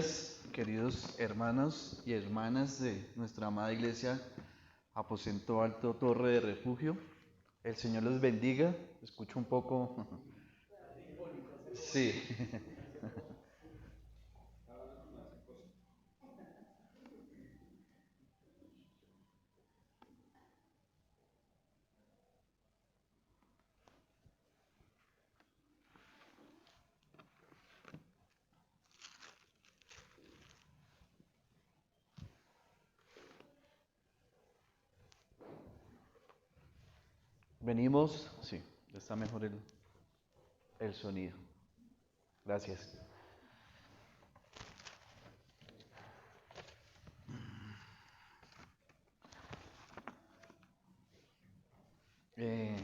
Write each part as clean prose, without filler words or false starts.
días, queridos hermanos y hermanas de nuestra amada iglesia Aposento Alto Torre de Refugio. El Señor los bendiga. Escucho un poco. Sí. Venimos. Sí, está mejor el sonido. Gracias. Eh,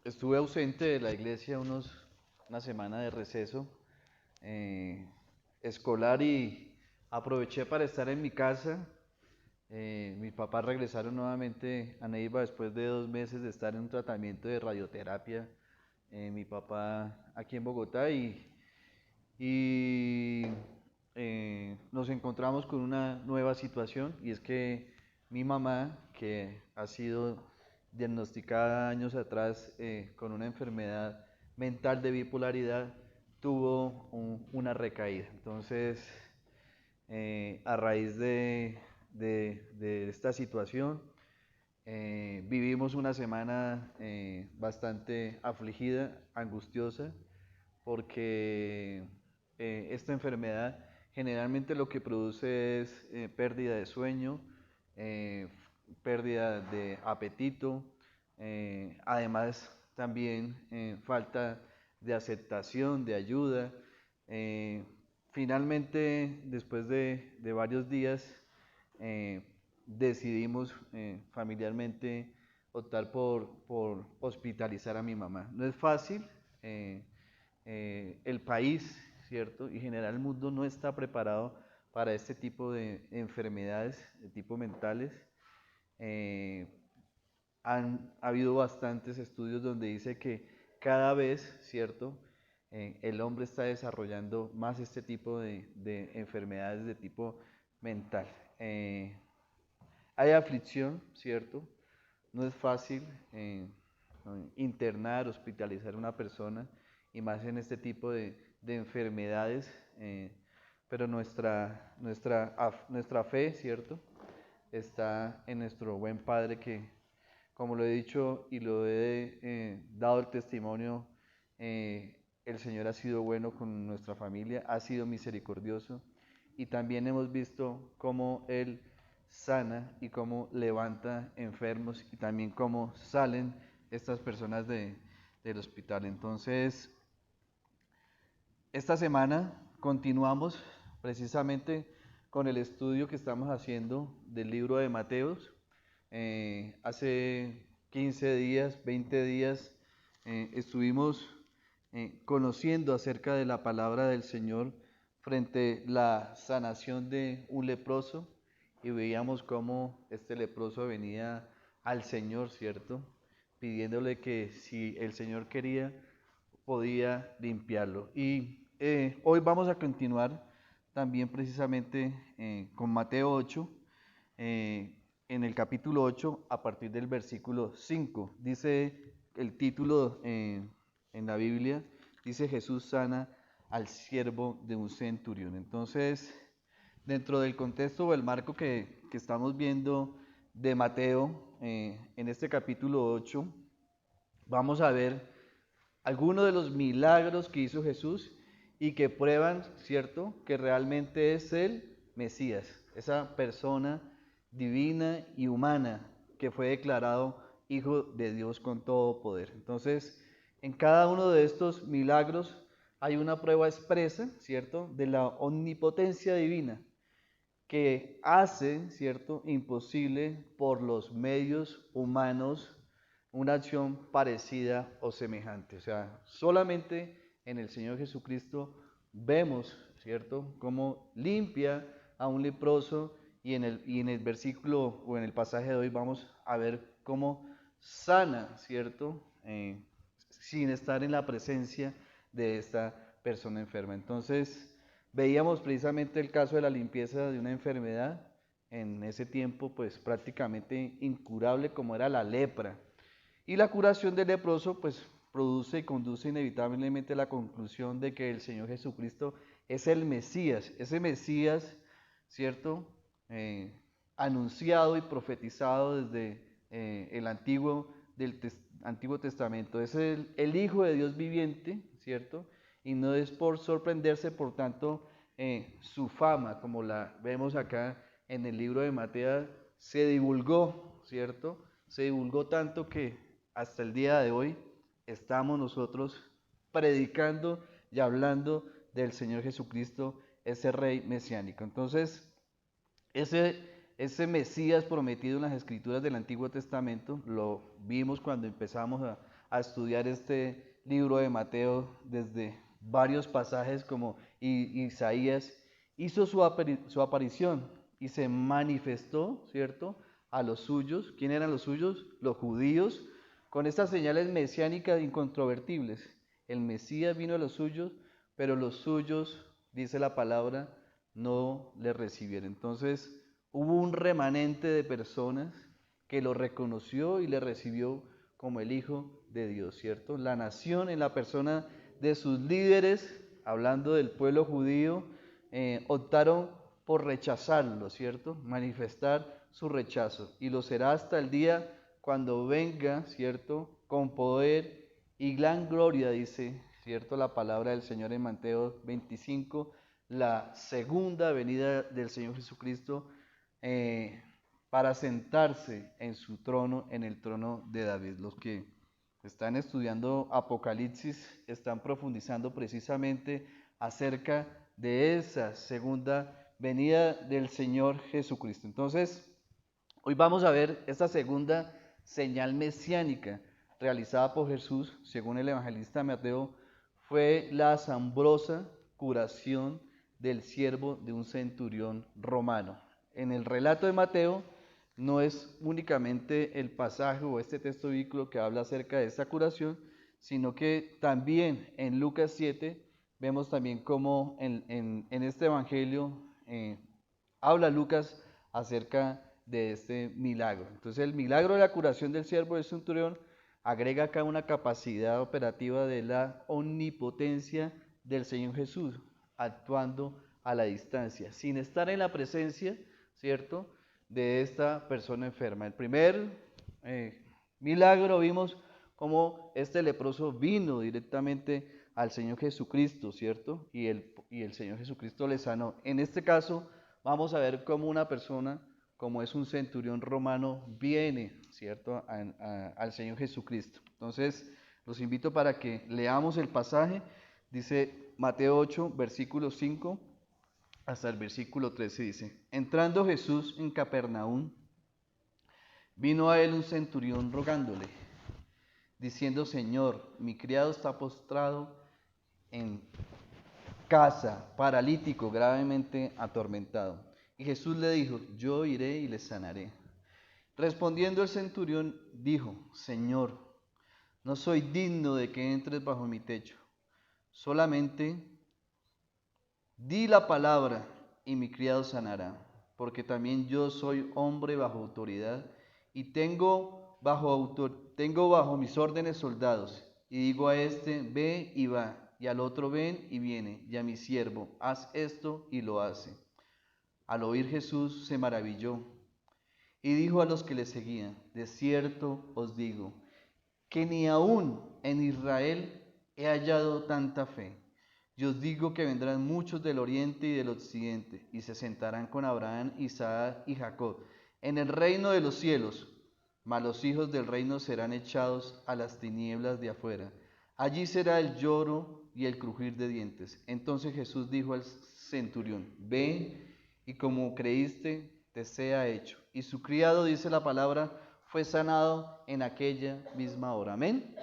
Estuve ausente de la iglesia una semana de receso escolar y aproveché para estar en mi casa. Mis papás regresaron nuevamente a Neiva después de 2 meses de estar en un tratamiento de radioterapia. Mi papá aquí en Bogotá y nos encontramos con una nueva situación, y es que mi mamá, que ha sido diagnosticada años atrás con una enfermedad mental de bipolaridad, tuvo una recaída. Entonces, a raíz de esta situación, vivimos una semana bastante afligida, angustiosa, porque esta enfermedad generalmente lo que produce es pérdida de sueño, eh, pérdida de apetito, además también falta de aceptación, de ayuda. Eh, Finalmente, después de varios días, eh, decidimos familiarmente optar por hospitalizar a mi mamá. No es fácil. El país, ¿cierto? Y en general el mundo no está preparado para este tipo de enfermedades de tipo mentales. Eh, Han habido bastantes estudios donde dice que cada vez, ¿cierto? El hombre está desarrollando más este tipo de enfermedades de tipo mental. Hay aflicción, ¿cierto? No es fácil internar, hospitalizar a una persona, y más en este tipo de enfermedades, pero nuestra fe, ¿cierto? Está en nuestro buen Padre que, como lo he dicho y lo he dado el testimonio, el Señor ha sido bueno con nuestra familia, ha sido misericordioso, y también hemos visto cómo Él sana y cómo levanta enfermos, y también cómo salen estas personas del hospital. Entonces, esta semana continuamos precisamente con el estudio que estamos haciendo del libro de Mateos. Hace 15 días, 20 días, estuvimos conociendo acerca de la palabra del Señor frente a la sanación de un leproso, y veíamos cómo este leproso venía al Señor, ¿cierto? Pidiéndole que si el Señor quería, podía limpiarlo. Y hoy vamos a continuar también precisamente con Mateo 8, en el capítulo 8, a partir del versículo 5. Dice el título en la Biblia, dice: Jesús sana al siervo de un centurión. Entonces, dentro del contexto o el marco que estamos viendo de Mateo, en este capítulo 8, vamos a ver algunos de los milagros que hizo Jesús y que prueban, ¿cierto?, que realmente es el Mesías, esa persona divina y humana que fue declarado Hijo de Dios con todo poder. Entonces, en cada uno de estos milagros hay una prueba expresa, ¿cierto?, de la omnipotencia divina, que hace, ¿cierto?, imposible por los medios humanos una acción parecida o semejante. O sea, solamente en el Señor Jesucristo vemos, ¿cierto?, cómo limpia a un leproso, y en el versículo o en el pasaje de hoy vamos a ver cómo sana, ¿cierto?, sin estar en la presencia de esta persona enferma. Entonces, Veíamos precisamente el caso de la limpieza de una enfermedad, en ese tiempo pues prácticamente incurable como era la lepra. Y la curación del leproso pues produce y conduce inevitablemente a la conclusión de que el Señor Jesucristo es el Mesías, ese Mesías, ¿cierto? Eh, Anunciado y profetizado desde Antiguo Testamento. Es el Hijo de Dios viviente, ¿cierto? Y no es por sorprenderse, por tanto, su fama, como la vemos acá en el libro de Mateo, se divulgó, ¿cierto? Se divulgó tanto que hasta el día de hoy estamos nosotros predicando y hablando del Señor Jesucristo, ese Rey mesiánico. Entonces, ese Mesías prometido en las Escrituras del Antiguo Testamento, lo vimos cuando empezamos a estudiar este libro de Mateo desde varios pasajes como Isaías, hizo su aparición y se manifestó, ¿cierto?, a los suyos. ¿Quién eran los suyos? Los judíos, con estas señales mesiánicas incontrovertibles. El Mesías vino a los suyos, pero los suyos, dice la palabra, no le recibieron. Entonces hubo un remanente de personas que lo reconoció y le recibió como el Hijo de Dios, ¿cierto? La nación en la persona de sus líderes, hablando del pueblo judío, optaron por rechazarlo, ¿cierto? Manifestar su rechazo. Y lo será hasta el día cuando venga, ¿cierto? Con poder y gran gloria, dice, ¿cierto? La palabra del Señor en Mateo 25, la segunda venida del Señor Jesucristo, para sentarse en su trono, en el trono de David. Los que están estudiando Apocalipsis están profundizando precisamente acerca de esa segunda venida del Señor Jesucristo. Entonces, hoy vamos a ver esta segunda señal mesiánica realizada por Jesús, según el evangelista Mateo, fue la asombrosa curación del siervo de un centurión romano. En el relato de Mateo no es únicamente el pasaje o este texto bíblico que habla acerca de esta curación, sino que también en Lucas 7 vemos también cómo en este evangelio habla Lucas acerca de este milagro. Entonces el milagro de la curación del siervo del centurión agrega acá una capacidad operativa de la omnipotencia del Señor Jesús, actuando a la distancia, sin estar en la presencia, ¿cierto?, de esta persona enferma. El primer milagro vimos cómo este leproso vino directamente al Señor Jesucristo, ¿cierto? Y el Señor Jesucristo le sanó. En este caso vamos a ver cómo una persona, como es un centurión romano, viene, ¿cierto?, al Señor Jesucristo. Entonces, los invito para que leamos el pasaje. Dice Mateo 8, versículo 5 hasta el versículo 13, dice: entrando Jesús en Capernaum, vino a él un centurión rogándole, diciendo: Señor, mi criado está postrado en casa, paralítico, gravemente atormentado. Y Jesús le dijo: yo iré y le sanaré. Respondiendo el centurión dijo: Señor, no soy digno de que entres bajo mi techo, solamente di la palabra y mi criado sanará, porque también yo soy hombre bajo autoridad y tengo bajo mis órdenes soldados. Y digo a este: ve y va, y al otro: ven y viene, y a mi siervo: haz esto, y lo hace. Al oír Jesús se maravilló y dijo a los que le seguían: de cierto os digo, que ni aún en Israel he hallado tanta fe. Y os digo que vendrán muchos del oriente y del occidente, y se sentarán con Abraham, Isaac y Jacob en el reino de los cielos, mas los hijos del reino serán echados a las tinieblas de afuera. Allí será el lloro y el crujir de dientes. Entonces Jesús dijo al centurión: ve, y como creíste, te sea hecho. Y su criado, dice la palabra, fue sanado en aquella misma hora. Amén.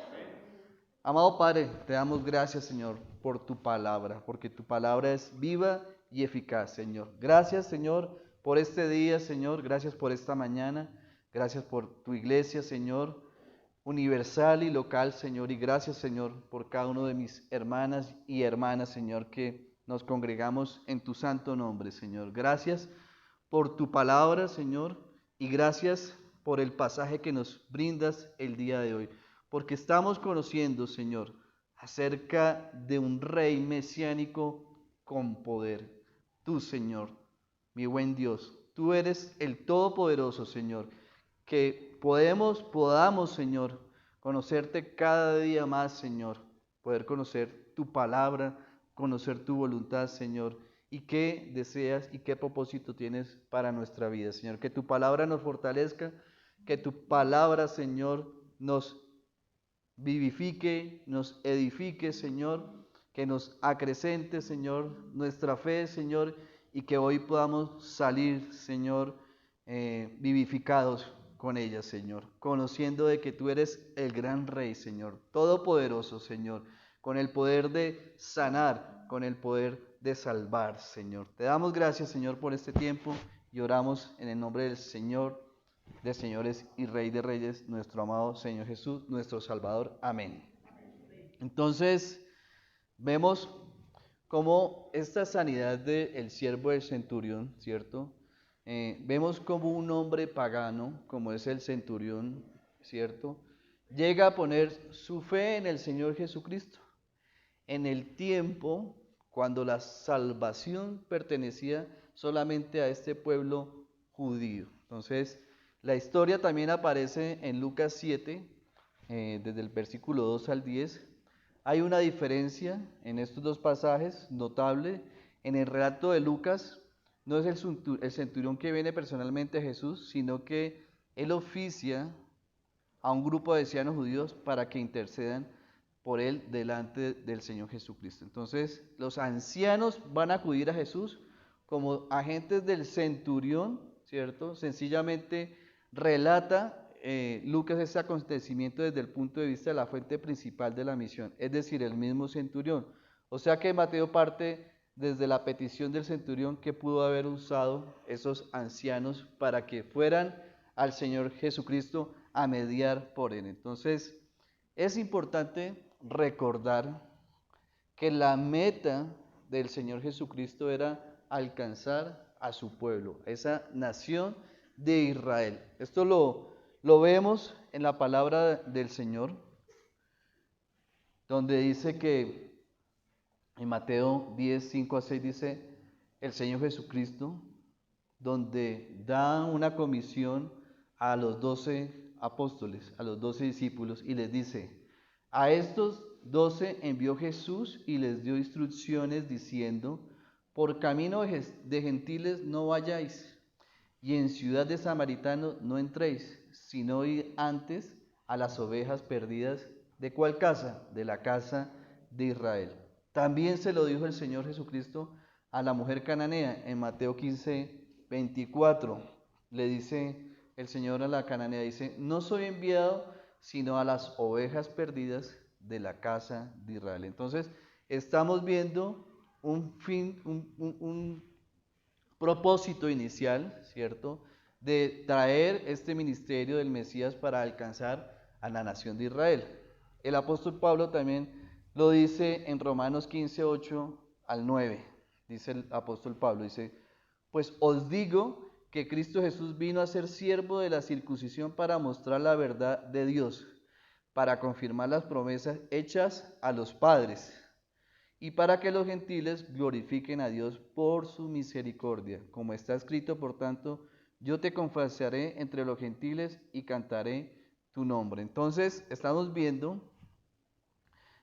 Amado Padre, te damos gracias, Señor, por tu palabra, porque tu palabra es viva y eficaz, Señor. Gracias, Señor, por este día, Señor. Gracias por esta mañana. Gracias por tu iglesia, Señor, universal y local, Señor. Y gracias, Señor, por cada uno de mis hermanas y hermanas, Señor, que nos congregamos en tu santo nombre, Señor. Gracias por tu palabra, Señor, y gracias por el pasaje que nos brindas el día de hoy, porque estamos conociendo, Señor, acerca de un rey mesiánico con poder. Tú, Señor, mi buen Dios, tú eres el Todopoderoso, Señor, que podamos, Señor, conocerte cada día más, Señor, poder conocer tu palabra, conocer tu voluntad, Señor, y qué deseas y qué propósito tienes para nuestra vida, Señor. Que tu palabra nos fortalezca, que tu palabra, Señor, nos vivifique, nos edifique, Señor, que nos acrecente, Señor, nuestra fe, Señor, y que hoy podamos salir, Señor, vivificados con ella, Señor, conociendo de que tú eres el gran Rey, Señor, todopoderoso, Señor, con el poder de sanar, con el poder de salvar, Señor. Te damos gracias, Señor, por este tiempo y oramos en el nombre del Señor de señores y Rey de reyes, nuestro amado Señor Jesús, nuestro Salvador. Amén. Entonces, vemos cómo esta sanidad del siervo del centurión, ¿cierto? Vemos como un hombre pagano, como es el centurión, ¿cierto? Llega a poner su fe en el Señor Jesucristo, en el tiempo cuando la salvación pertenecía solamente a este pueblo judío. Entonces, la historia también aparece en Lucas 7, desde el versículo 2 al 10. Hay una diferencia en estos dos pasajes notable. En el relato de Lucas no es el centurión que viene personalmente a Jesús, sino que él oficia a un grupo de ancianos judíos para que intercedan por él delante del Señor Jesucristo. Entonces, los ancianos van a acudir a Jesús como agentes del centurión, ¿cierto? Sencillamente relata Lucas ese acontecimiento desde el punto de vista de la fuente principal de la misión, es decir, el mismo centurión. O sea que Mateo parte desde la petición del centurión que pudo haber usado esos ancianos para que fueran al Señor Jesucristo a mediar por él. Entonces, es importante recordar que la meta del Señor Jesucristo era alcanzar a su pueblo, esa nación de Israel. Esto lo vemos en la palabra del Señor, donde dice que en Mateo 10, 5 a 6 dice el Señor Jesucristo, donde da una comisión a los 12 apóstoles, a los 12 discípulos, y les dice: a estos 12 envió Jesús y les dio instrucciones diciendo: por camino de gentiles no vayáis, y en ciudad de samaritanos no entréis, sino id antes a las ovejas perdidas. ¿De cuál casa? De la casa de Israel. También se lo dijo el Señor Jesucristo a la mujer cananea en Mateo 15, 24. Le dice el Señor a la cananea, dice: no soy enviado sino a las ovejas perdidas de la casa de Israel. Entonces, estamos viendo un propósito inicial, ¿cierto?, de traer este ministerio del Mesías para alcanzar a la nación de Israel. El apóstol Pablo también lo dice en Romanos 15, 8 al 9. Dice el apóstol Pablo, dice: pues os digo que Cristo Jesús vino a ser siervo de la circuncisión para mostrar la verdad de Dios, para confirmar las promesas hechas a los padres, y para que los gentiles glorifiquen a Dios por su misericordia. Como está escrito, por tanto, yo te confesaré entre los gentiles y cantaré tu nombre. Entonces, estamos viendo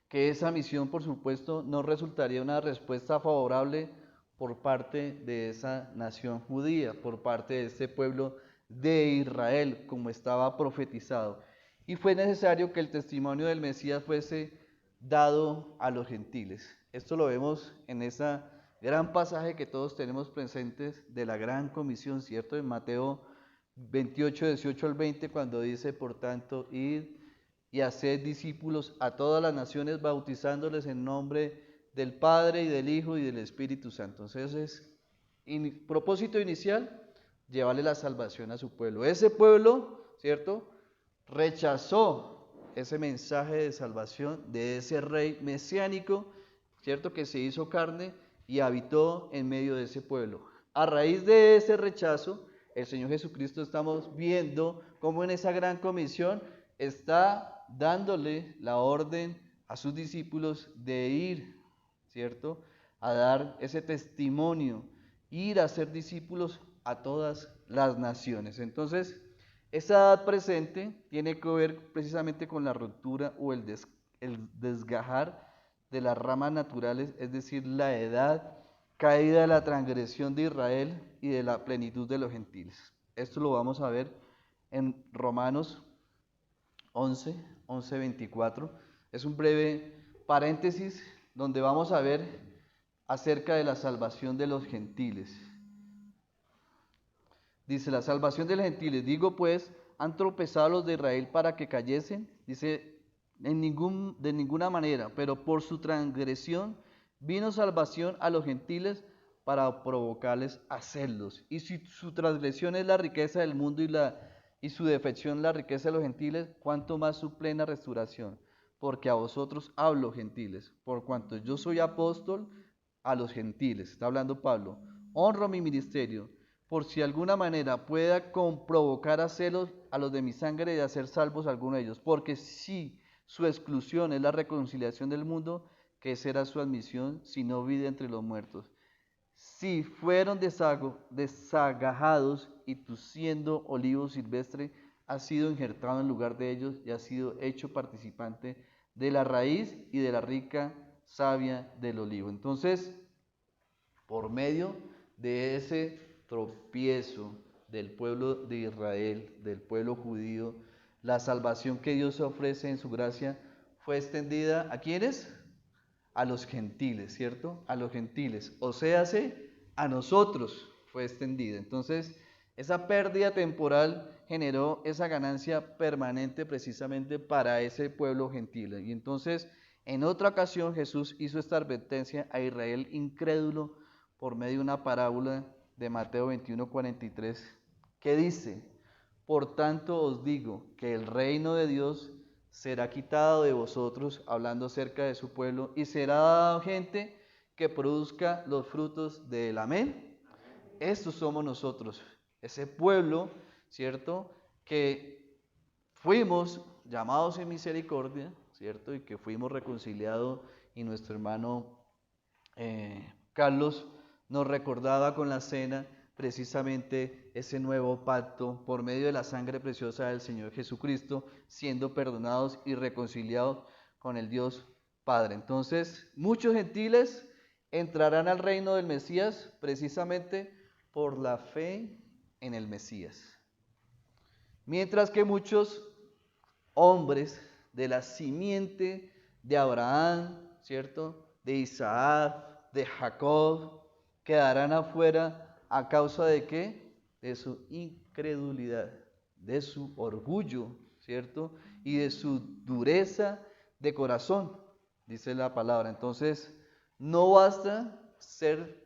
que esa misión, por supuesto, no resultaría una respuesta favorable por parte de esa nación judía, por parte de este pueblo de Israel, como estaba profetizado. Y fue necesario que el testimonio del Mesías fuese dado a los gentiles. Esto lo vemos en ese gran pasaje que todos tenemos presentes de la gran comisión, ¿cierto? En Mateo 28, 18 al 20, cuando dice: por tanto, id y haced discípulos a todas las naciones, bautizándoles en nombre del Padre y del Hijo y del Espíritu Santo. Entonces, propósito inicial, llevarle la salvación a su pueblo. Ese pueblo, ¿cierto?, rechazó ese mensaje de salvación de ese rey mesiánico, ¿cierto?, que se hizo carne y habitó en medio de ese pueblo. A raíz de ese rechazo, el Señor Jesucristo estamos viendo cómo en esa gran comisión está dándole la orden a sus discípulos de ir, ¿cierto?, a dar ese testimonio, ir a ser discípulos a todas las naciones. Entonces, esa edad presente tiene que ver precisamente con la ruptura o el desgajar de las ramas naturales, es decir, la edad caída de la transgresión de Israel y de la plenitud de los gentiles. Esto lo vamos a ver en Romanos 11:24. Es un breve paréntesis donde vamos a ver acerca de la salvación de los gentiles. Dice, la salvación de los gentiles, digo pues, han tropezado los de Israel para que cayesen. Dice, de ninguna manera, pero por su transgresión vino salvación a los gentiles para provocarles a celos. Y si su transgresión es la riqueza del mundo y su defección la riqueza de los gentiles, cuánto más su plena restauración. Porque a vosotros hablo, gentiles, por cuanto yo soy apóstol a los gentiles. Está hablando Pablo. Honro mi ministerio, por si de alguna manera pueda provocar a celos a los de mi sangre y hacer salvos a alguno de ellos. Porque si su exclusión es la reconciliación del mundo, ¿qué será su admisión si no vida entre los muertos? Si fueron desagajados y tú siendo olivo silvestre, has sido injertado en lugar de ellos y has sido hecho participante de la raíz y de la rica savia del olivo. Entonces, por medio de ese tropiezo del pueblo de Israel, del pueblo judío, la salvación que Dios ofrece en su gracia fue extendida ¿a quiénes? A los gentiles, ¿cierto? A los gentiles, o sea, a nosotros fue extendida. Entonces, esa pérdida temporal generó esa ganancia permanente precisamente para ese pueblo gentil. Y entonces, en otra ocasión, Jesús hizo esta advertencia a Israel incrédulo por medio de una parábola de Mateo 21:43, que dice, por tanto os digo que el reino de Dios será quitado de vosotros, hablando acerca de su pueblo, y será dado gente que produzca los frutos del amén. Estos somos nosotros, ese pueblo, ¿cierto?, que fuimos llamados en misericordia, ¿cierto?, y que fuimos reconciliados, y nuestro hermano Carlos nos recordaba con la cena precisamente ese nuevo pacto por medio de la sangre preciosa del Señor Jesucristo, siendo perdonados y reconciliados con el Dios Padre. Entonces, muchos gentiles entrarán al reino del Mesías precisamente por la fe en el Mesías. Mientras que muchos hombres de la simiente de Abraham, ¿cierto?, de Isaac, de Jacob, quedarán afuera a causa de ¿qué? De su incredulidad, de su orgullo, ¿cierto? Y de su dureza de corazón, dice la palabra. Entonces, no basta ser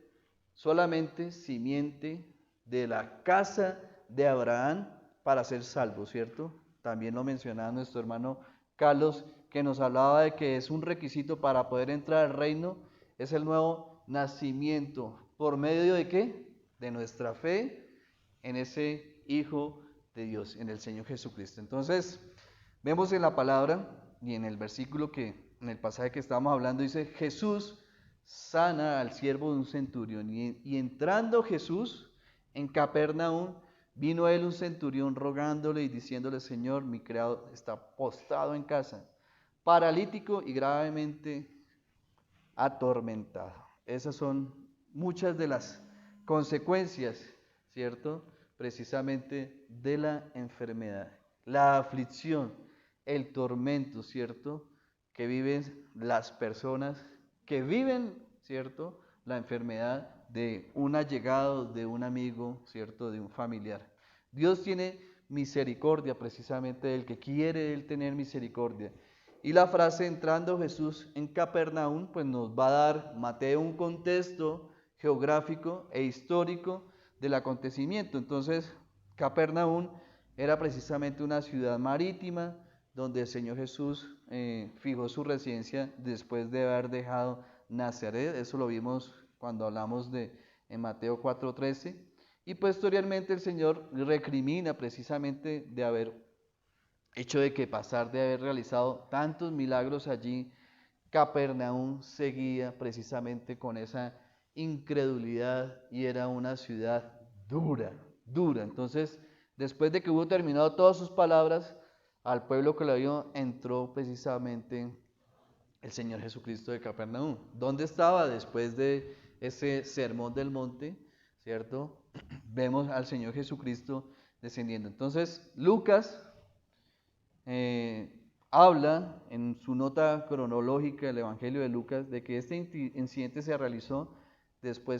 solamente simiente de la casa de Abraham para ser salvo, ¿cierto? También lo mencionaba nuestro hermano Carlos, que nos hablaba de que es un requisito para poder entrar al reino, es el nuevo nacimiento. ¿Por medio de qué? De nuestra fe en ese Hijo de Dios, en el Señor Jesucristo. Entonces, vemos en la palabra y en el versículo en el pasaje que estábamos hablando, dice, Jesús sana al siervo de un centurión. Y entrando Jesús en Capernaum, vino a él un centurión rogándole y diciéndole, Señor, mi criado está postrado en casa, paralítico y gravemente atormentado. Esas son muchas de las consecuencias, ¿cierto?, precisamente de la enfermedad, la aflicción, el tormento, ¿cierto?, que viven las personas que viven, ¿cierto?, la enfermedad de un allegado, de un amigo, ¿cierto?, de un familiar. Dios tiene misericordia precisamente del que quiere Él tener misericordia. Y la frase entrando Jesús en Capernaum, pues nos va a dar Mateo un contexto geográfico e histórico del acontecimiento. Entonces, Capernaum era precisamente una ciudad marítima donde el Señor Jesús fijó su residencia después de haber dejado Nazaret. Eso lo vimos cuando hablamos en Mateo 4:13, y posteriormente el Señor recrimina precisamente de haber hecho de que pasar de haber realizado tantos milagros allí, Capernaum seguía precisamente con esa incredulidad y era una ciudad dura, dura. Entonces, después de que hubo terminado todas sus palabras, al pueblo que lo vio entró precisamente el Señor Jesucristo de Capernaum. ¿Dónde estaba después de ese sermón del monte? ¿Cierto? Vemos al Señor Jesucristo descendiendo. Entonces, Lucas habla en su nota cronológica del Evangelio de Lucas de que este incidente se realizó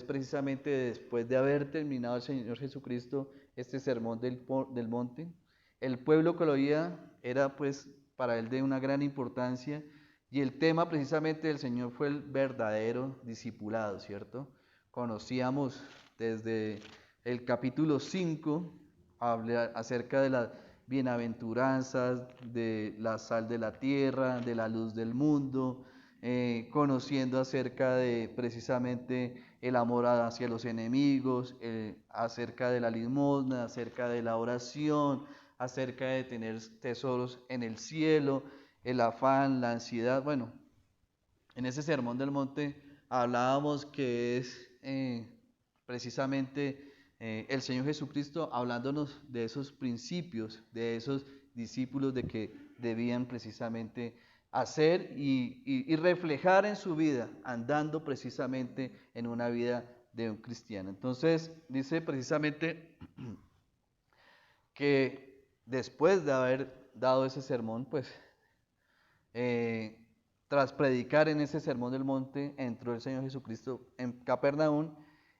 precisamente después de haber terminado el Señor Jesucristo este sermón del monte. El pueblo que lo oía era pues para él de una gran importancia y el tema precisamente del Señor fue el verdadero discipulado, ¿cierto? Conocíamos desde el capítulo 5, habla acerca de las bienaventuranzas, de la sal de la tierra, de la luz del mundo, conociendo acerca de precisamente el amor hacia los enemigos, acerca de la limosna, acerca de la oración, acerca de tener tesoros en el cielo, el afán, la ansiedad. Bueno, en ese sermón del monte hablábamos que es precisamente el Señor Jesucristo hablándonos de esos principios, de esos discípulos de que debían precisamente hacer y reflejar en su vida, andando precisamente en una vida de un cristiano. Entonces dice precisamente que después de haber dado ese sermón, pues tras predicar en ese sermón del monte, entró el Señor Jesucristo en Capernaum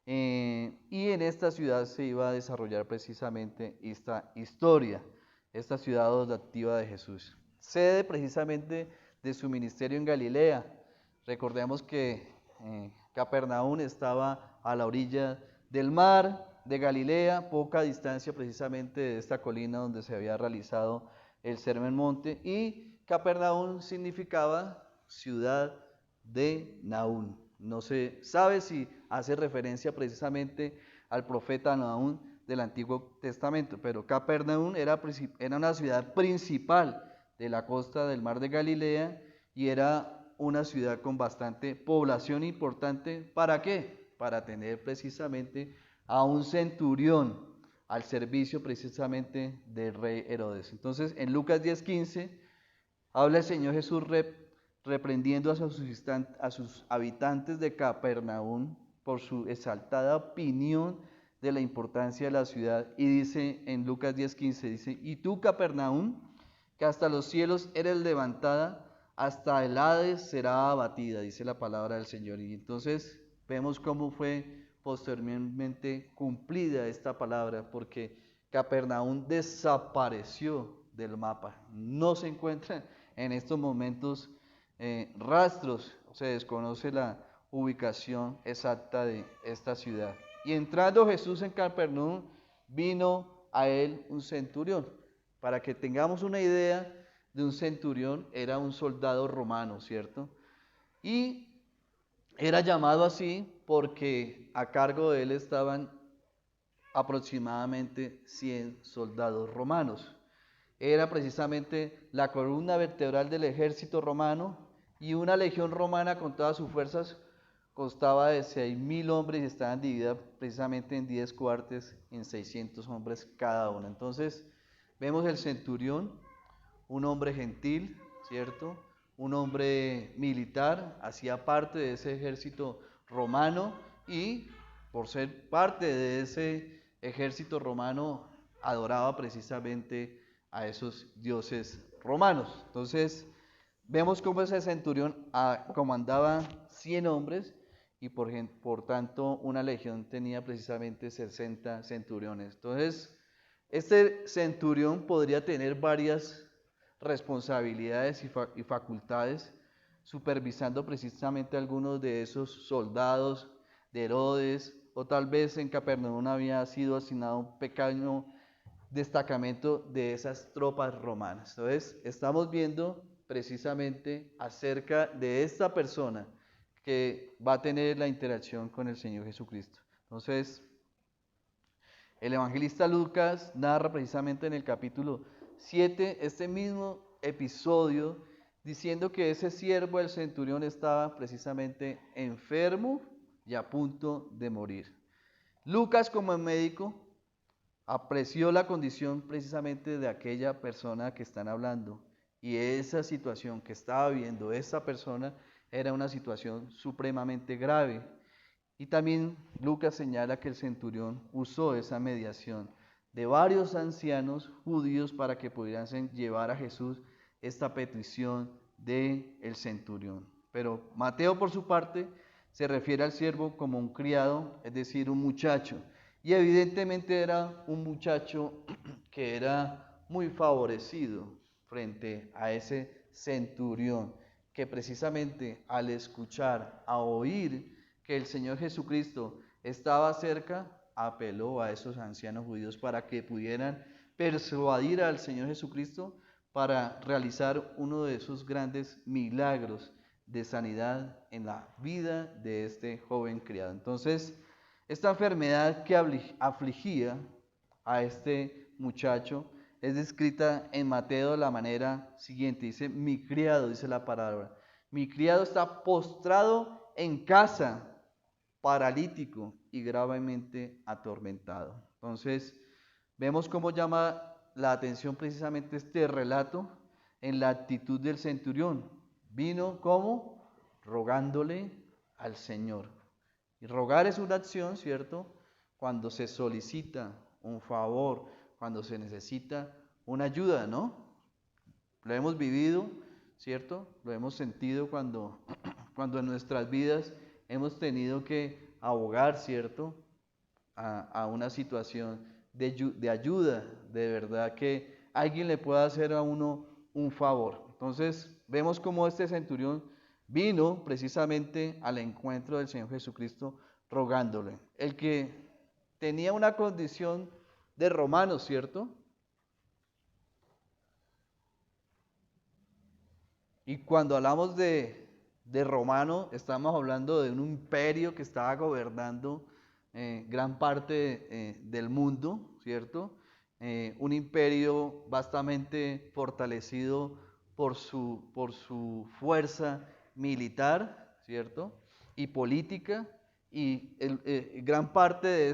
y en esta ciudad se iba a desarrollar precisamente esta historia, esta ciudad adoptiva de Jesús. Sede precisamente de su ministerio en Galilea. Recordemos que Capernaum estaba a la orilla del mar de Galilea, poca distancia precisamente de esta colina donde se había realizado el sermón monte, y Capernaum significaba ciudad de Nahum. No se sabe si hace referencia precisamente al profeta Nahum del Antiguo Testamento, pero Capernaum era una ciudad principal de la costa del mar de Galilea y era una ciudad con bastante población importante. ¿Para qué? Para tener precisamente a un centurión al servicio precisamente del rey Herodes. Entonces, en Lucas 10:15 habla el Señor Jesús reprendiendo a sus habitantes de Capernaum por su exaltada opinión de la importancia de la ciudad, y dice en Lucas 10:15, dice: y tú, Capernaum, que hasta los cielos eres levantada, hasta el Hades será abatida, dice la palabra del Señor. Y entonces vemos cómo fue posteriormente cumplida esta palabra, porque Capernaum desapareció del mapa, no se encuentra en estos momentos rastros, se desconoce la ubicación exacta de esta ciudad. Y entrando Jesús en Capernaum, vino a él un centurión. Para que tengamos una idea de un centurión, era un soldado romano, ¿cierto? Y era llamado así porque a cargo de él estaban aproximadamente 100 soldados romanos. Era precisamente la columna vertebral del ejército romano, y una legión romana con todas sus fuerzas constaba de 6.000 hombres y estaban divididas precisamente en 10 cuartes, en 600 hombres cada una. Entonces vemos el centurión, un hombre gentil, ¿cierto? Un hombre militar, hacía parte de ese ejército romano, y por ser parte de ese ejército romano adoraba precisamente a esos dioses romanos. Entonces vemos cómo ese centurión comandaba 100 hombres y por tanto una legión tenía precisamente 60 centuriones. Entonces este centurión podría tener varias responsabilidades y facultades, supervisando precisamente algunos de esos soldados de Herodes, o tal vez en Capernaum había sido asignado un pequeño destacamento de esas tropas romanas. Entonces estamos viendo precisamente acerca de esta persona que va a tener la interacción con el Señor Jesucristo. Entonces, el evangelista Lucas narra precisamente en el capítulo 7 este mismo episodio, diciendo que ese siervo del centurión estaba precisamente enfermo y a punto de morir. Lucas, como médico, apreció la condición precisamente de aquella persona que están hablando, y esa situación que estaba viviendo esa persona era una situación supremamente grave. Y también Lucas señala que el centurión usó esa mediación de varios ancianos judíos para que pudieran llevar a Jesús esta petición del centurión. Pero Mateo, por su parte, se refiere al siervo como un criado, es decir, un muchacho. Y evidentemente era un muchacho que era muy favorecido frente a ese centurión, que precisamente al escuchar, a oír que el Señor Jesucristo estaba cerca, apeló a esos ancianos judíos para que pudieran persuadir al Señor Jesucristo para realizar uno de esos grandes milagros de sanidad en la vida de este joven criado. Entonces, esta enfermedad que afligía a este muchacho es descrita en Mateo de la manera siguiente. Dice, mi criado, dice la palabra, mi criado está postrado en casa, paralítico y gravemente atormentado. Entonces, vemos cómo llama la atención precisamente este relato en la actitud del centurión. Vino como rogándole al Señor. Y rogar es una acción, ¿cierto? Cuando se solicita un favor, cuando se necesita una ayuda, ¿no? Lo hemos vivido, ¿cierto? Lo hemos sentido cuando en nuestras vidas hemos tenido que abogar, ¿cierto? A una situación de ayuda, de verdad que alguien le pueda hacer a uno un favor. Entonces, vemos cómo este centurión vino precisamente al encuentro del Señor Jesucristo rogándole. El que tenía una condición de romano, ¿cierto? Y cuando hablamos de romano, estamos hablando de un imperio que estaba gobernando gran parte del mundo, ¿cierto? Un imperio bastante fortalecido por su fuerza militar, ¿cierto? Y política, y gran parte de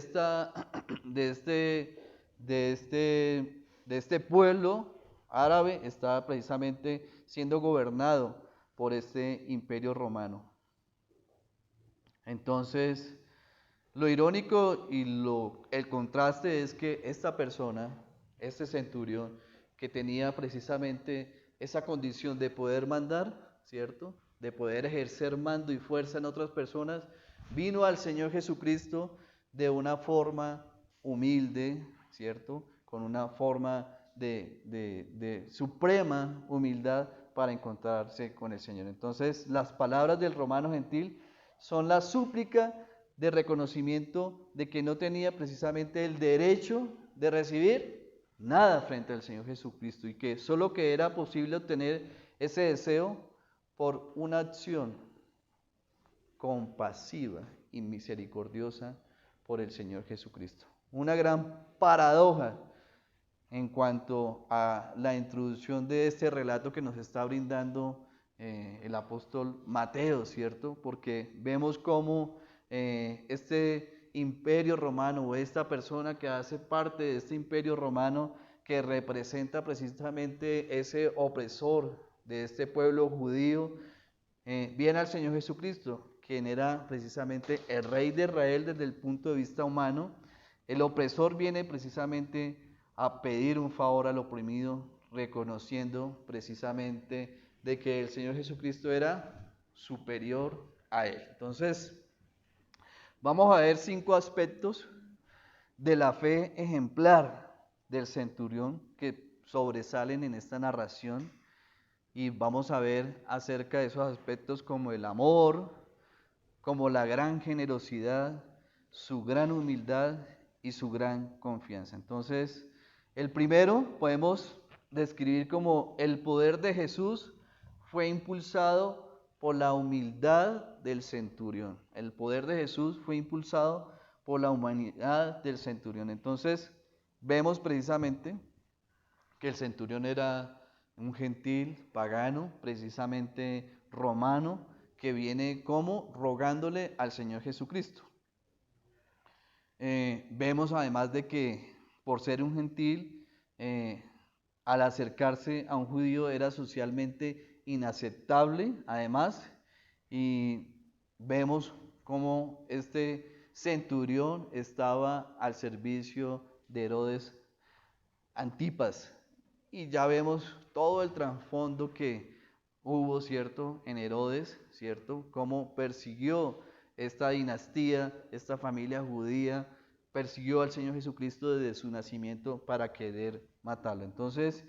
de este, de este, de este pueblo árabe estaba precisamente siendo gobernado por este imperio romano. Entonces, lo irónico y el contraste es que esta persona, este centurión, que tenía precisamente esa condición de poder mandar, ¿cierto? De poder ejercer mando y fuerza en otras personas, vino al Señor Jesucristo de una forma humilde, ¿cierto? Con una forma de suprema humildad para encontrarse con el Señor. Entonces, las palabras del romano gentil son la súplica de reconocimiento de que no tenía precisamente el derecho de recibir nada frente al Señor Jesucristo, y que solo que era posible obtener ese deseo por una acción compasiva y misericordiosa por el Señor Jesucristo. Una gran paradoja en cuanto a la introducción de este relato que nos está brindando el apóstol Mateo, ¿cierto? Porque vemos cómo este imperio romano, o esta persona que hace parte de este imperio romano, que representa precisamente ese opresor de este pueblo judío, viene al Señor Jesucristo, quien era precisamente el rey de Israel desde el punto de vista humano. El opresor viene precisamente a pedir un favor al oprimido, reconociendo precisamente de que el Señor Jesucristo era superior a él. Entonces, vamos a ver 5 aspectos de la fe ejemplar del centurión que sobresalen en esta narración, y vamos a ver acerca de esos aspectos como el amor, como la gran generosidad, su gran humildad y su gran confianza. Entonces, el primero podemos describir como el poder de Jesús fue impulsado por la humildad del centurión. El poder de Jesús fue impulsado por la humanidad del centurión. Entonces, vemos precisamente que el centurión era un gentil pagano, precisamente romano, que viene como rogándole al Señor Jesucristo. Vemos además de que por ser un gentil, al acercarse a un judío era socialmente inaceptable, además, y vemos cómo este centurión estaba al servicio de Herodes Antipas, y ya vemos todo el trasfondo que hubo, ¿cierto?, en Herodes, ¿cierto?, cómo persiguió esta dinastía, esta familia judía, persiguió al Señor Jesucristo desde su nacimiento para querer matarlo. Entonces,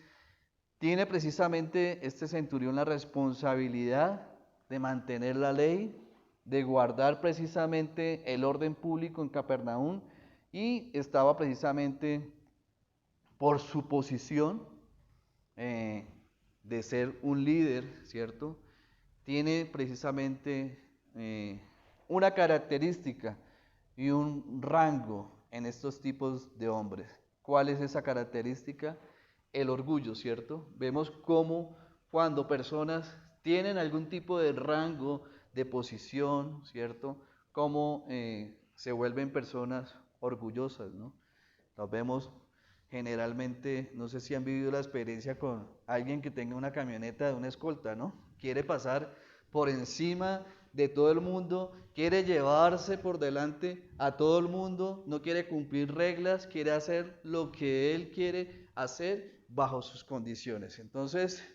tiene precisamente este centurión la responsabilidad de mantener la ley, de guardar precisamente el orden público en Capernaum, y estaba precisamente por su posición eh, de ser un líder, ¿cierto? Tiene precisamente una característica y un rango en estos tipos de hombres. ¿Cuál es esa característica? El orgullo, ¿cierto? Vemos cómo cuando personas tienen algún tipo de rango, de posición, ¿cierto? Cómo se vuelven personas orgullosas, ¿no? Nos vemos generalmente, no sé si han vivido la experiencia con alguien que tenga una camioneta de una escolta, ¿no? Quiere pasar por encima de todo el mundo, quiere llevarse por delante a todo el mundo, no quiere cumplir reglas, quiere hacer lo que él quiere hacer bajo sus condiciones. Entonces,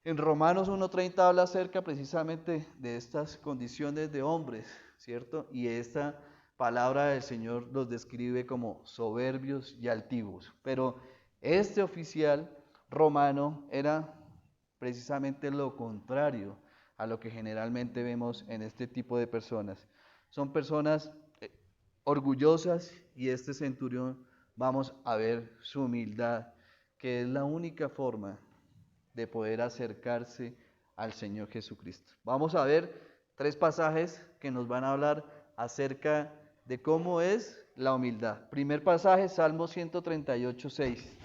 en Romanos 1:30 habla acerca precisamente de estas condiciones de hombres, ¿cierto? Y esta palabra del Señor los describe como soberbios y altivos. Pero este oficial romano era precisamente lo contrario a lo que generalmente vemos en este tipo de personas. Son personas orgullosas, y este centurión vamos a ver su humildad, que es la única forma de poder acercarse al Señor Jesucristo. Vamos a ver 3 pasajes que nos van a hablar acerca de cómo es la humildad. Primer pasaje, Salmo 138:6.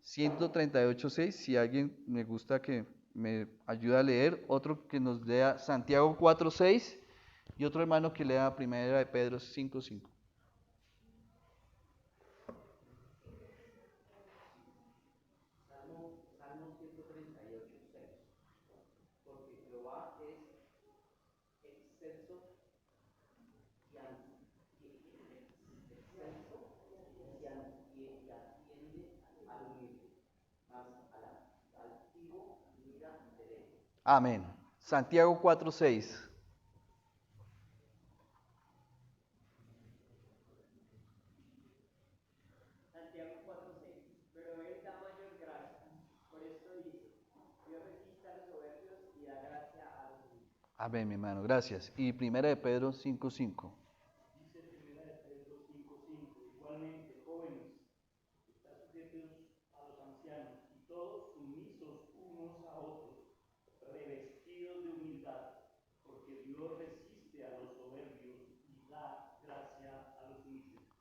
138:6, si alguien me gusta que me ayude a leer. Otro que nos lea Santiago 4:6 y otro hermano que lea Primera de Pedro 5:5. Amén. Santiago 4:6. Amén, mi hermano, gracias. Y Primera de Pedro 5:5.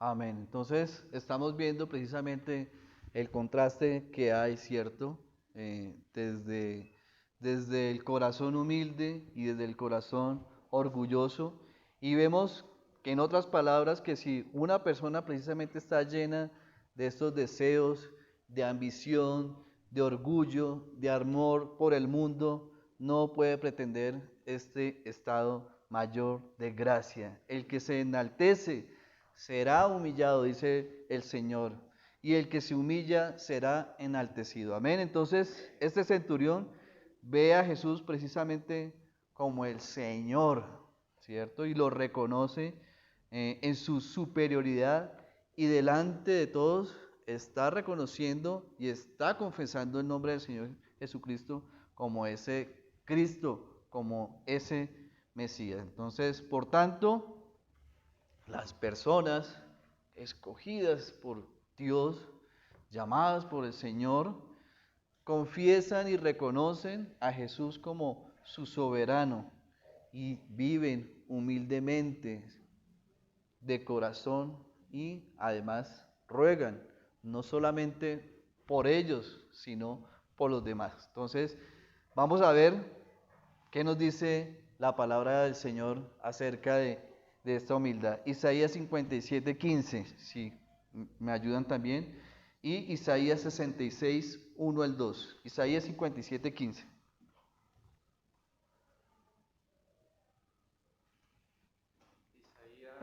Amén. Entonces, estamos viendo precisamente el contraste que hay, ¿cierto? Desde el corazón humilde y desde el corazón orgulloso. Y vemos que en otras palabras, que si una persona precisamente está llena de estos deseos, de ambición, de orgullo, de amor por el mundo, no puede pretender este estado mayor de gracia. El que se enaltece será humillado, dice el Señor, y el que se humilla será enaltecido. Amén. Entonces, este centurión ve a Jesús precisamente como el Señor, ¿cierto? Y lo reconoce en su superioridad, y delante de todos está reconociendo y está confesando el nombre del Señor Jesucristo como ese Cristo, como ese Mesías. Entonces, por tanto, las personas escogidas por Dios, llamadas por el Señor, confiesan y reconocen a Jesús como su soberano y viven humildemente de corazón y además ruegan, no solamente por ellos, sino por los demás. Entonces, vamos a ver qué nos dice la palabra del Señor acerca de esta humildad. Isaías 57:15, si me ayudan también, y Isaías 66:1 al 2. Isaías 57:15. Isaías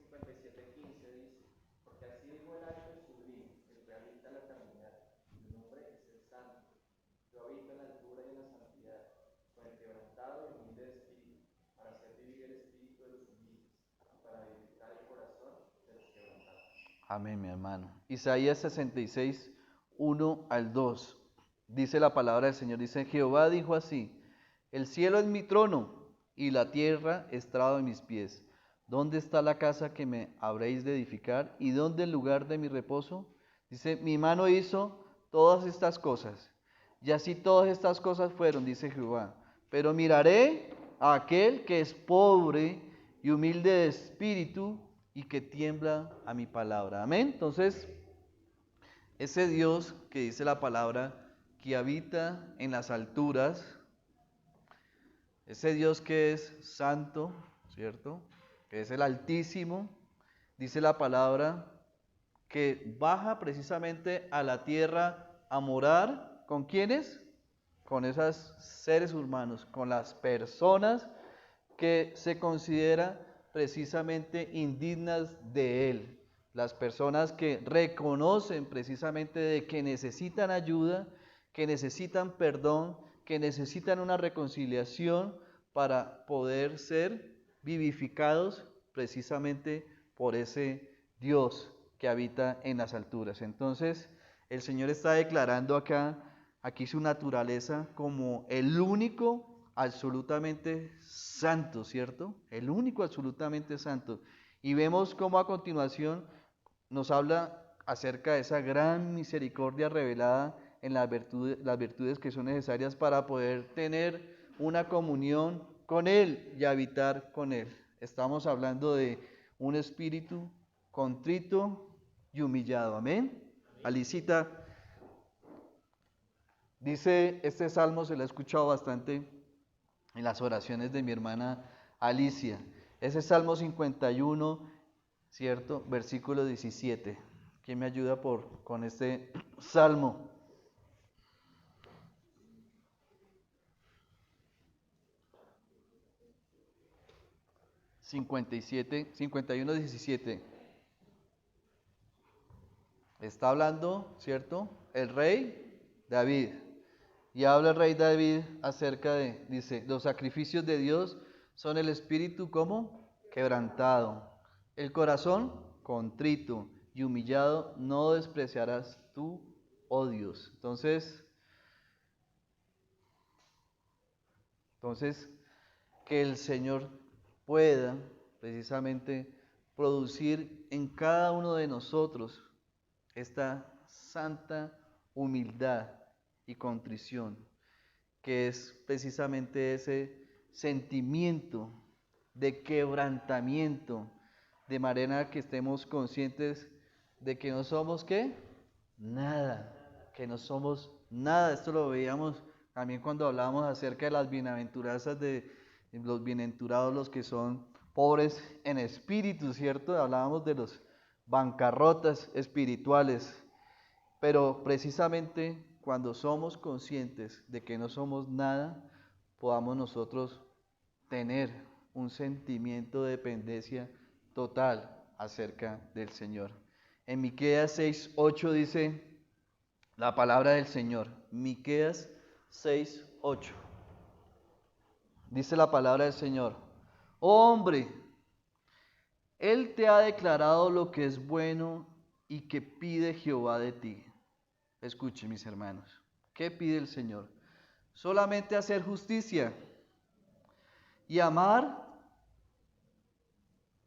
57:15 dice, porque así dijo el alto y sublime, el que habita la eternidad, mi nombre es el santo, yo habito en la altura y en la santidad, con el quebrantado y humilde de espíritu, para hacer vivir el espíritu de los humildes, y para vivificar el corazón de los quebrantados. Amén, mi hermano. Isaías 66:1 al 2. Dice la palabra del Señor, dice, Jehová dijo así, el cielo es mi trono y la tierra estrado de mis pies. ¿Dónde está la casa que me habréis de edificar? ¿Y dónde el lugar de mi reposo? Dice, mi mano hizo todas estas cosas. Y así todas estas cosas fueron, dice Jehová. Pero miraré a aquel que es pobre y humilde de espíritu y que tiembla a mi palabra. Amén. Entonces, ese Dios que dice la palabra, que habita en las alturas, ese Dios que es santo, ¿cierto? Que es el Altísimo, dice la palabra, que baja precisamente a la tierra a morar, ¿con quiénes? Con esos seres humanos, con las personas que se considera precisamente indignas de Él. Las personas que reconocen precisamente de que necesitan ayuda, que necesitan perdón, que necesitan una reconciliación para poder ser vivificados precisamente por ese Dios que habita en las alturas. Entonces, el Señor está declarando aquí su naturaleza como el único absolutamente santo, ¿cierto? El único absolutamente santo. Y vemos cómo a continuación nos habla acerca de esa gran misericordia revelada en las virtudes que son necesarias para poder tener una comunión con Él y habitar con Él. Estamos hablando de un espíritu contrito y humillado. Amén. Alicita, dice este salmo, se lo he escuchado bastante en las oraciones de mi hermana Alicia. Ese Salmo 51, ¿cierto? Versículo 17. ¿Quién me ayuda con este salmo? 51:17. Está hablando, ¿cierto? El rey David. Y habla el rey David acerca dice, los sacrificios de Dios son el espíritu como quebrantado, el corazón contrito y humillado, no despreciarás tú, oh Dios. Entonces, que el Señor pueda precisamente producir en cada uno de nosotros esta santa humildad y contrición, que es precisamente ese sentimiento de quebrantamiento, de manera que estemos conscientes de que no somos ¿qué? Nada, que no somos nada. Esto lo veíamos también cuando hablábamos acerca de las bienaventuranzas de los bienaventurados, los que son pobres en espíritu, ¿cierto? Hablábamos de los bancarrotas espirituales, pero precisamente cuando somos conscientes de que no somos nada, podamos nosotros tener un sentimiento de dependencia total acerca del Señor. En Miqueas 6:8 dice la palabra del Señor. Miqueas 6:8. Dice la palabra del Señor: oh hombre, Él te ha declarado lo que es bueno y que pide Jehová de ti. Escuchen, mis hermanos, ¿qué pide el Señor? Solamente hacer justicia y amar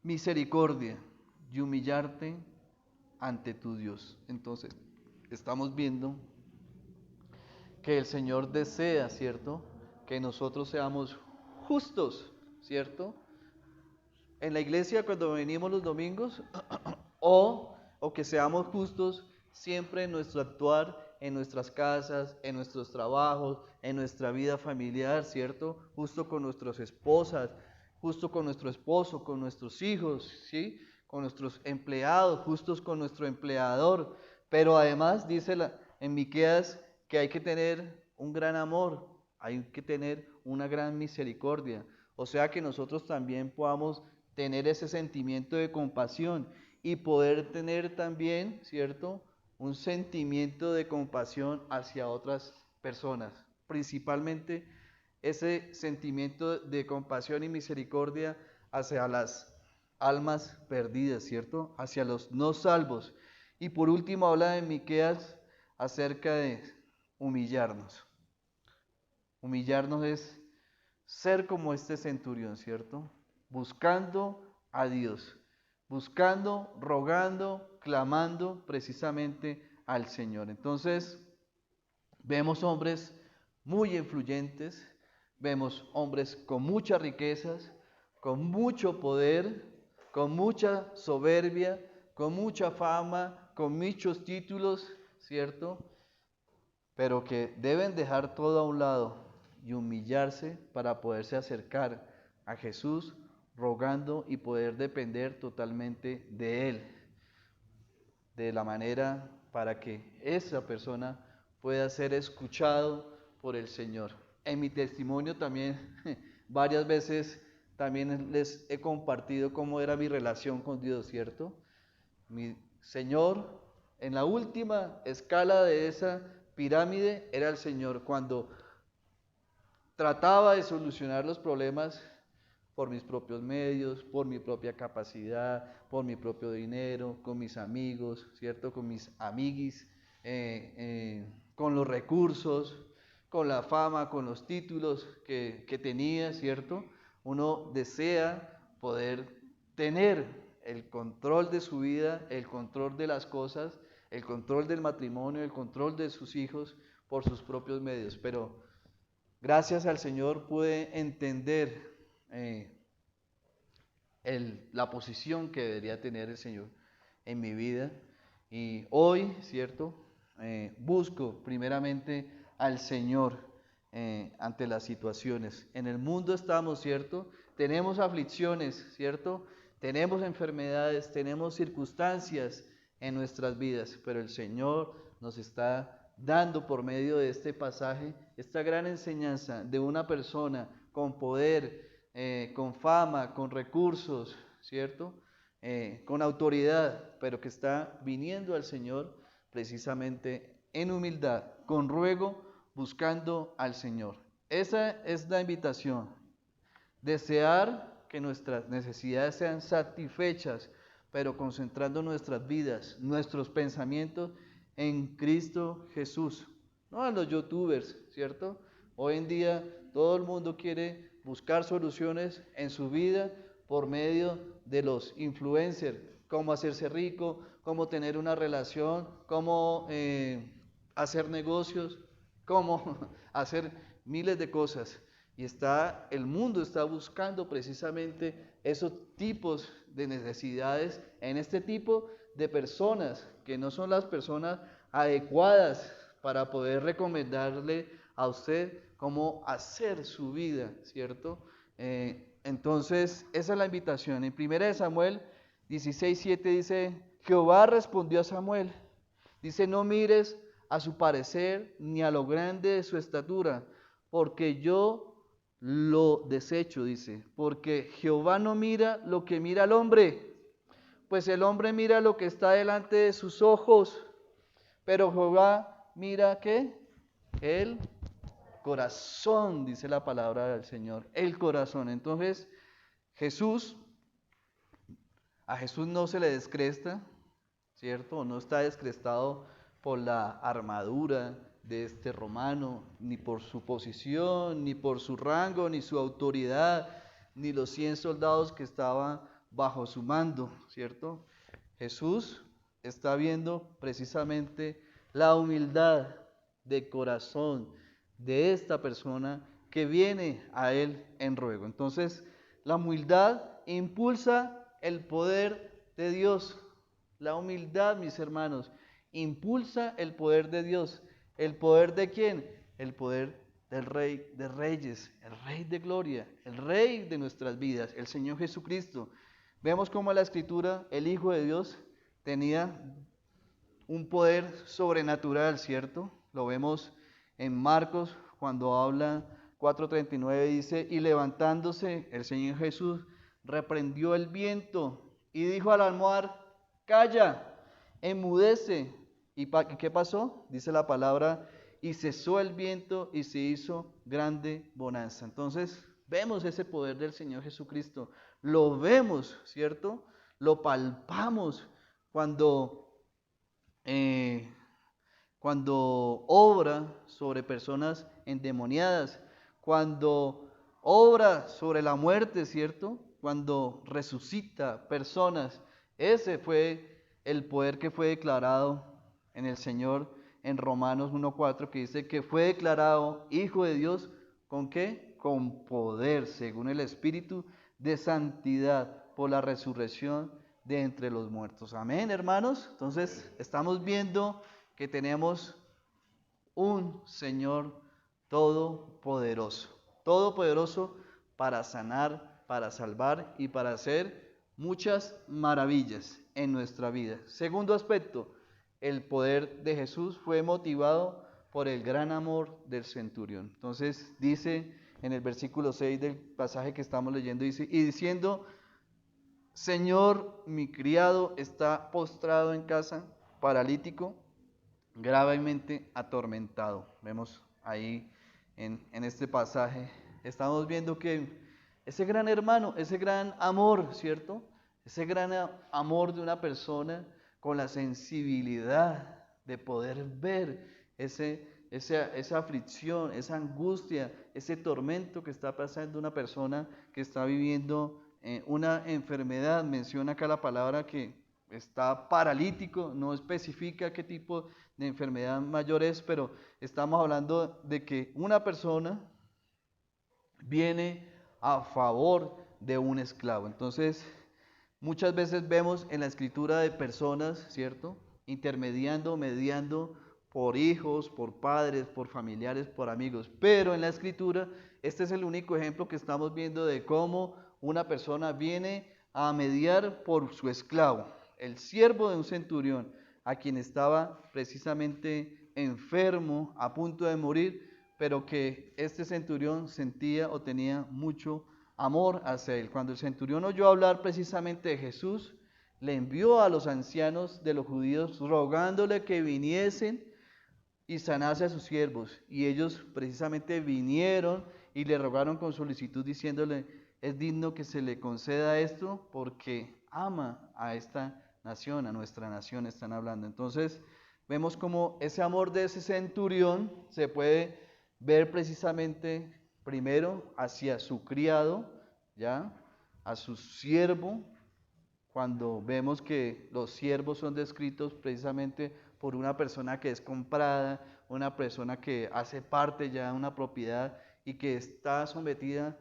misericordia y humillarte ante tu Dios. Entonces, estamos viendo que el Señor desea, ¿cierto?, que nosotros seamos justos, ¿cierto? En la iglesia cuando venimos los domingos, o que seamos justos siempre en nuestro actuar, en nuestras casas, en nuestros trabajos, en nuestra vida familiar, ¿cierto? Justo con nuestras esposas, justo con nuestro esposo, con nuestros hijos, ¿sí? Con nuestros empleados, justos con nuestro empleador. Pero además dice en Miqueas que hay que tener un gran amor, hay que tener una gran misericordia. O sea que nosotros también podamos tener ese sentimiento de compasión y poder tener también, ¿cierto?, un sentimiento de compasión hacia otras personas, principalmente ese sentimiento de compasión y misericordia hacia las almas perdidas, ¿cierto?, hacia los no salvos. Y por último habla en Miqueas acerca de humillarnos. Humillarnos es ser como este centurión, ¿cierto? Buscando a Dios, buscando, rogando, clamando precisamente al Señor. Entonces, vemos hombres muy influyentes, vemos hombres con muchas riquezas, con mucho poder, con mucha soberbia, con mucha fama, con muchos títulos, ¿cierto? Pero que deben dejar todo a un lado y humillarse para poderse acercar a Jesús, rogando y poder depender totalmente de Él, de la manera para que esa persona pueda ser escuchado por el Señor. En mi testimonio también varias veces también les he compartido cómo era mi relación con Dios, ¿cierto? Mi Señor, en la última escala de esa pirámide era el Señor. Cuando trataba de solucionar los problemas por mis propios medios, por mi propia capacidad, por mi propio dinero, con mis amigos, ¿cierto? Con mis amiguis, con los recursos, con la fama, con los títulos que tenía, ¿cierto? Uno desea poder tener el control de su vida, el control de las cosas, el control del matrimonio, el control de sus hijos por sus propios medios, pero gracias al Señor pude entender la posición que debería tener el Señor en mi vida. Y hoy, ¿cierto? Busco primeramente al Señor ante las situaciones. En el mundo estamos, ¿cierto? Tenemos aflicciones, ¿cierto? Tenemos enfermedades, tenemos circunstancias en nuestras vidas, pero el Señor nos está dando por medio de este pasaje esta gran enseñanza de una persona con poder, con fama, con recursos, ¿cierto? Con autoridad, pero que está viniendo al Señor precisamente en humildad, con ruego, buscando al Señor. Esa es la invitación. Desear que nuestras necesidades sean satisfechas, pero concentrando nuestras vidas, nuestros pensamientos en Cristo Jesús. No a los youtubers, ¿cierto? Hoy en día todo el mundo quiere buscar soluciones en su vida por medio de los influencers, cómo hacerse rico, cómo tener una relación, cómo hacer negocios, cómo hacer miles de cosas. Y el mundo está buscando precisamente esos tipos de necesidades en este tipo de personas, que no son las personas adecuadas para poder recomendarle a usted cómo hacer su vida, ¿cierto? Entonces, esa es la invitación. En 1 Samuel 16:7 dice, Jehová respondió a Samuel, dice, no mires a su parecer ni a lo grande de su estatura, porque yo lo desecho, dice, porque Jehová no mira lo que mira el hombre, pues el hombre mira lo que está delante de sus ojos, pero Jehová mira ¿qué? El corazón, dice la palabra del Señor, el corazón. Entonces, a Jesús no se le descresta, ¿cierto? No está descrestado por la armadura de este romano, ni por su posición, ni por su rango, ni su autoridad, ni los 100 soldados que estaban bajo su mando, ¿cierto? Jesús está viendo precisamente la humildad de corazón de esta persona que viene a él en ruego. Entonces, la humildad impulsa el poder de Dios. La humildad, mis hermanos, impulsa el poder de Dios. ¿El poder de quién? El poder del Rey de Reyes, el Rey de Gloria, el Rey de nuestras vidas, el Señor Jesucristo. Vemos cómo en la Escritura el Hijo de Dios tenía un poder sobrenatural, ¿cierto? Lo vemos en Marcos cuando habla 4:39, dice, y levantándose el Señor Jesús reprendió el viento y dijo al mar, calla, enmudece. ¿Y qué pasó? Dice la palabra, y cesó el viento y se hizo grande bonanza. Entonces, vemos ese poder del Señor Jesucristo, lo vemos, ¿cierto? Lo palpamos cuando eh, cuando obra sobre personas endemoniadas, cuando obra sobre la muerte, ¿cierto? Cuando resucita personas. Ese fue el poder que fue declarado en el Señor en Romanos 1:4, que dice que fue declarado Hijo de Dios, ¿con qué? Con poder, según el Espíritu de santidad, por la resurrección de entre los muertos. Amén, hermanos. Entonces, estamos viendo que tenemos un Señor todopoderoso, todopoderoso para sanar, para salvar y para hacer muchas maravillas en nuestra vida. Segundo aspecto, el poder de Jesús fue motivado por el gran amor del centurión. Entonces dice en el versículo 6 del pasaje que estamos leyendo, dice, y diciendo, Señor, mi criado está postrado en casa, paralítico, gravemente atormentado. Vemos ahí en este pasaje, estamos viendo que ese gran hermano, ese gran amor, ¿cierto? Ese gran amor de una persona con la sensibilidad de poder ver esa aflicción, esa angustia, ese tormento que está pasando una persona que está viviendo una enfermedad. Menciona acá la palabra que está paralítico, no especifica qué tipo de enfermedad mayor es, pero estamos hablando de que una persona viene a favor de un esclavo. Entonces, muchas veces vemos en la escritura de personas, ¿cierto? Intermediando, mediando por hijos, por padres, por familiares, por amigos. Pero en la escritura, este es el único ejemplo que estamos viendo de cómo una persona viene a mediar por su esclavo, el siervo de un centurión, a quien estaba precisamente enfermo, a punto de morir, pero que este centurión sentía o tenía mucho amor hacia él. Cuando el centurión oyó hablar precisamente de Jesús, le envió a los ancianos de los judíos rogándole que viniesen y sanase a sus siervos. Y ellos precisamente vinieron y le rogaron con solicitud diciéndole, es digno que se le conceda esto porque ama a esta nación, a nuestra nación están hablando. Entonces vemos como ese amor de ese centurión se puede ver precisamente primero hacia su criado, ¿ya? A su siervo, cuando vemos que los siervos son descritos precisamente por una persona que es comprada, una persona que hace parte ya de una propiedad y que está sometida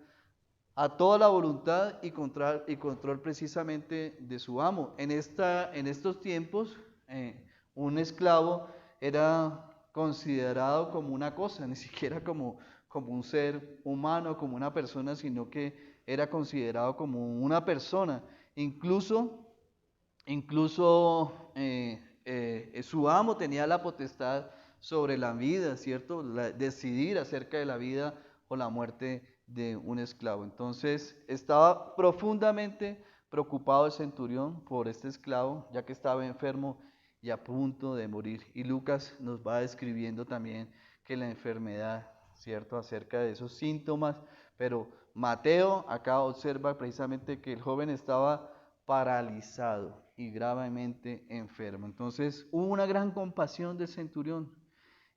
a toda la voluntad y control precisamente de su amo. En estos tiempos, un esclavo era considerado como una cosa, ni siquiera como un ser humano, como una persona, sino que era considerado como una persona. Incluso su amo tenía la potestad sobre la vida, ¿cierto? Decidir acerca de la vida o la muerte de un esclavo. Entonces estaba profundamente preocupado el centurión por este esclavo, ya que estaba enfermo y a punto de morir. Y Lucas nos va describiendo también que la enfermedad, ¿cierto? Acerca de esos síntomas, pero Mateo acá observa precisamente que el joven estaba paralizado y gravemente enfermo. Entonces hubo una gran compasión del centurión.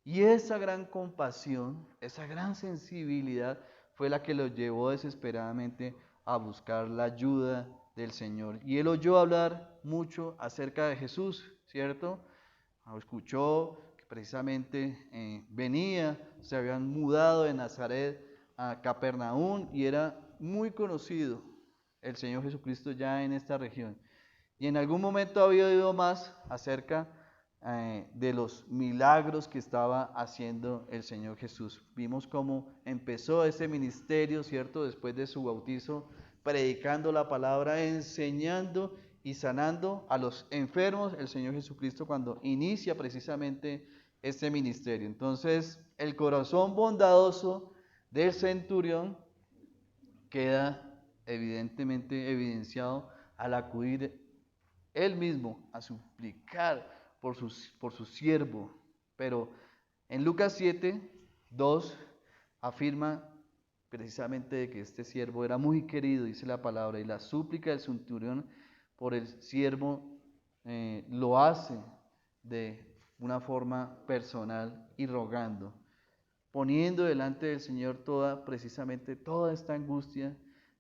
Y esa gran compasión, esa gran sensibilidad fue la que lo llevó desesperadamente a buscar la ayuda del Señor. Y él oyó hablar mucho acerca de Jesús, ¿cierto? Escuchó que precisamente venía, se habían mudado de Nazaret a Capernaum y era muy conocido el Señor Jesucristo ya en esta región. Y en algún momento había oído más acerca de los milagros que estaba haciendo el Señor Jesús. Vimos cómo empezó ese ministerio, ¿cierto? Después de su bautizo, predicando la palabra, enseñando y sanando a los enfermos, el Señor Jesucristo cuando inicia precisamente este ministerio. Entonces, el corazón bondadoso del centurión queda evidentemente evidenciado al acudir él mismo a suplicar por su siervo. Pero en Lucas 7:2 afirma precisamente de que este siervo era muy querido, dice la palabra, y la súplica del centurión por el siervo lo hace de una forma personal y rogando, poniendo delante del Señor precisamente toda esta angustia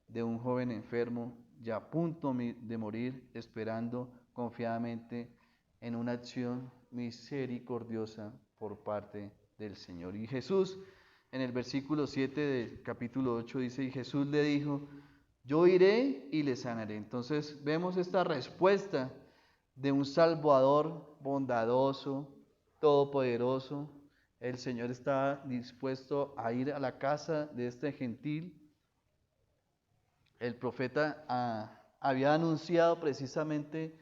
de un joven enfermo ya a punto de morir, esperando confiadamente en una acción misericordiosa por parte del Señor. Y Jesús, en el versículo 7 del capítulo 8 dice, y Jesús le dijo, yo iré y le sanaré. Entonces vemos esta respuesta de un Salvador bondadoso, todopoderoso. El Señor está dispuesto a ir a la casa de este gentil. El profeta había anunciado precisamente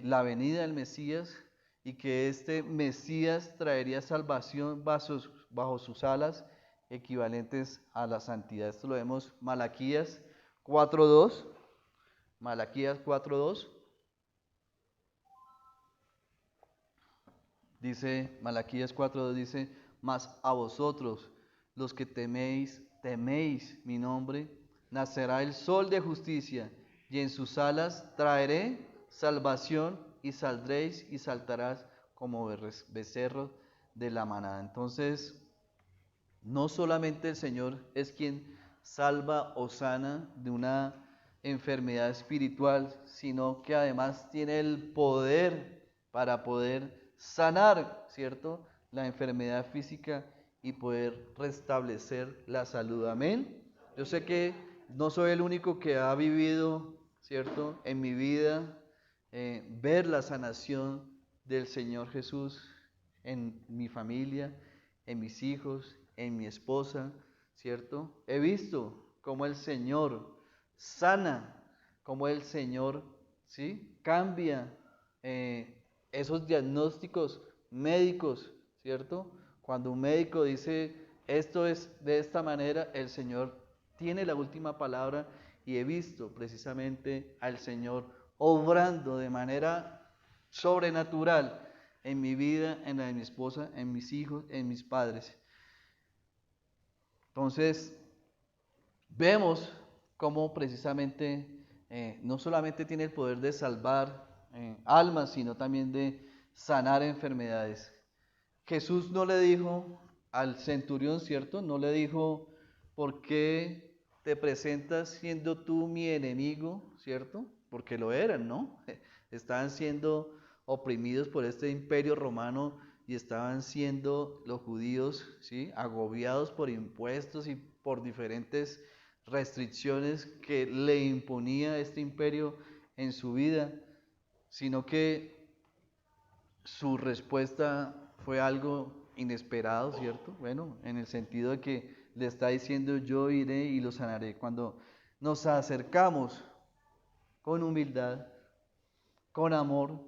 la venida del Mesías y que este Mesías traería salvación bajo sus alas equivalentes a la santidad. Esto lo vemos Malaquías 4:2. Malaquías 4:2. Dice, Malaquías 4:2 dice, mas a vosotros, los que teméis mi nombre, nacerá el sol de justicia, y en sus alas traeré salvación, y saldréis y saltarás como becerros de la manada. Entonces, no solamente el Señor es quien salva o sana de una enfermedad espiritual, sino que además tiene el poder para poder sanar, ¿cierto?, la enfermedad física y poder restablecer la salud. Amén. Yo sé que no soy el único que ha vivido, ¿cierto?, en mi vida, ver la sanación del Señor Jesús en mi familia, en mis hijos, en mi esposa, ¿cierto? He visto cómo el Señor sana, cómo el Señor, ¿sí?, cambia esos diagnósticos médicos, ¿cierto? Cuando un médico dice, esto es de esta manera, el Señor tiene la última palabra, y he visto precisamente al Señor obrando de manera sobrenatural en mi vida, en la de mi esposa, en mis hijos, en mis padres. Entonces, vemos cómo precisamente no solamente tiene el poder de salvar almas, sino también de sanar enfermedades. Jesús no le dijo al centurión, ¿cierto? No le dijo, ¿por qué te presentas siendo tú mi enemigo? ¿Cierto? Porque lo eran, ¿no? Estaban siendo oprimidos por este imperio romano y estaban siendo los judíos, ¿sí?, agobiados por impuestos y por diferentes restricciones que le imponía este imperio en su vida, sino que su respuesta fue algo inesperado, ¿cierto? Bueno, en el sentido de que le está diciendo, yo iré y lo sanaré. Cuando nos acercamos con humildad, con amor,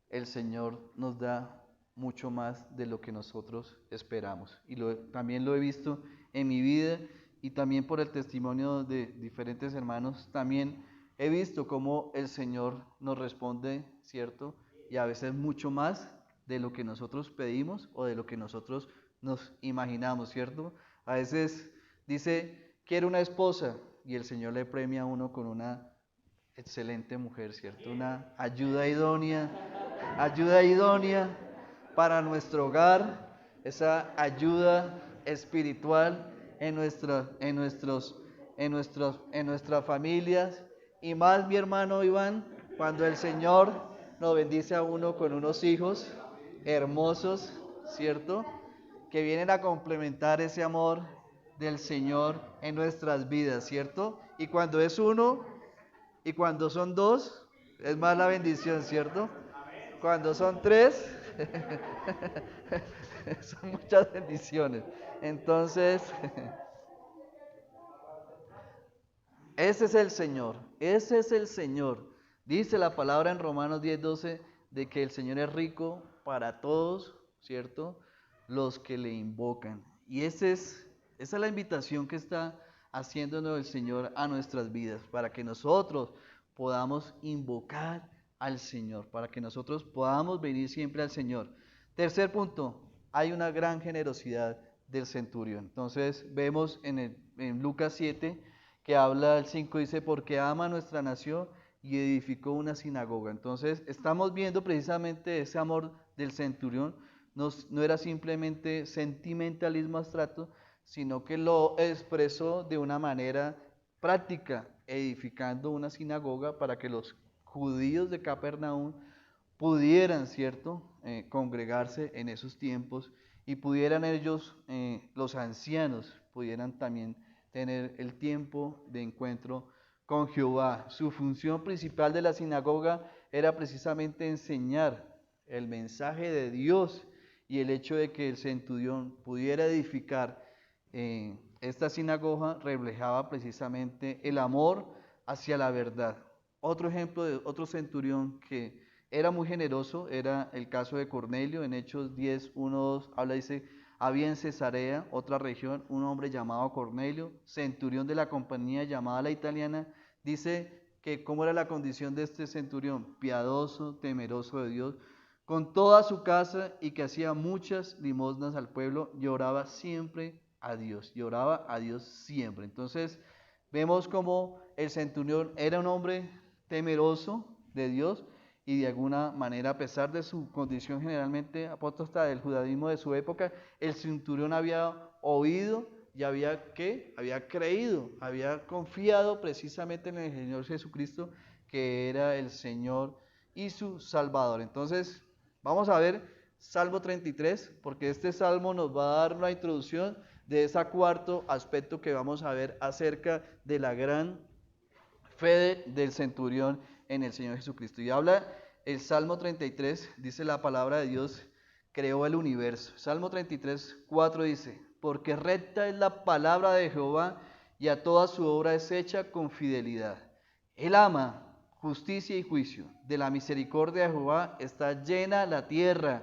el Señor nos da mucho más de lo que nosotros esperamos. Y también lo he visto en mi vida, y también por el testimonio de diferentes hermanos, también he visto cómo el Señor nos responde, ¿cierto? Y a veces mucho más de lo que nosotros pedimos o de lo que nosotros nos imaginamos, ¿cierto? A veces dice, quiero una esposa, y el Señor le premia a uno con una excelente mujer, ¿cierto? Una ayuda idónea para nuestro hogar, esa ayuda espiritual en nuestras familias, y más, mi hermano Iván, cuando el Señor nos bendice a uno con unos hijos hermosos, ¿cierto?, que vienen a complementar ese amor del Señor en nuestras vidas, ¿cierto? Y cuando es uno y cuando son dos, es más la bendición, ¿cierto? Cuando son tres, son muchas bendiciones. Entonces, ese es el Señor, ese es el Señor. Dice la palabra en Romanos 10:12 de que el Señor es rico para todos, ¿cierto? Los que le invocan. Y esa es la invitación que está haciéndonos el Señor a nuestras vidas, para que nosotros podamos invocar al Señor, para que nosotros podamos venir siempre al Señor. Tercer punto, hay una gran generosidad del centurión. Entonces vemos en Lucas 7 que habla el 5, dice, porque ama a nuestra nación y edificó una sinagoga. Entonces, estamos viendo precisamente ese amor del centurión, no era simplemente sentimentalismo abstracto, sino que lo expresó de una manera práctica, edificando una sinagoga para que los judíos de Capernaum pudieran, ¿cierto?, congregarse en esos tiempos y pudieran ellos, los ancianos, pudieran también tener el tiempo de encuentro con Jehová. Su función principal de la sinagoga era precisamente enseñar el mensaje de Dios, y el hecho de que el centurión pudiera edificar esta sinagoga reflejaba precisamente el amor hacia la verdad. Otro ejemplo de otro centurión que era muy generoso era el caso de Cornelio. En Hechos 10, 1, 2 habla, dice, había en Cesarea, otra región, un hombre llamado Cornelio, centurión de la compañía llamada la italiana. Dice que cómo era la condición de este centurión: piadoso, temeroso de Dios, con toda su casa, y que hacía muchas limosnas al pueblo, lloraba siempre a Dios, lloraba a Dios siempre. Entonces vemos como el centurión era un hombre temeroso de Dios, y de alguna manera, a pesar de su condición generalmente apóstata del judaísmo de su época, el centurión había oído y había creído, había confiado precisamente en el Señor Jesucristo, que era el Señor y su Salvador. Entonces, vamos a ver Salmo 33, porque este salmo nos va a dar una introducción de ese cuarto aspecto que vamos a ver acerca de la gran fe del centurión en el Señor Jesucristo. Y habla el Salmo 33, dice la palabra de Dios, creó el universo. Salmo 33, 4 dice, porque recta es la palabra de Jehová, y a toda su obra es hecha con fidelidad. Él ama justicia y juicio. De la misericordia de Jehová está llena la tierra.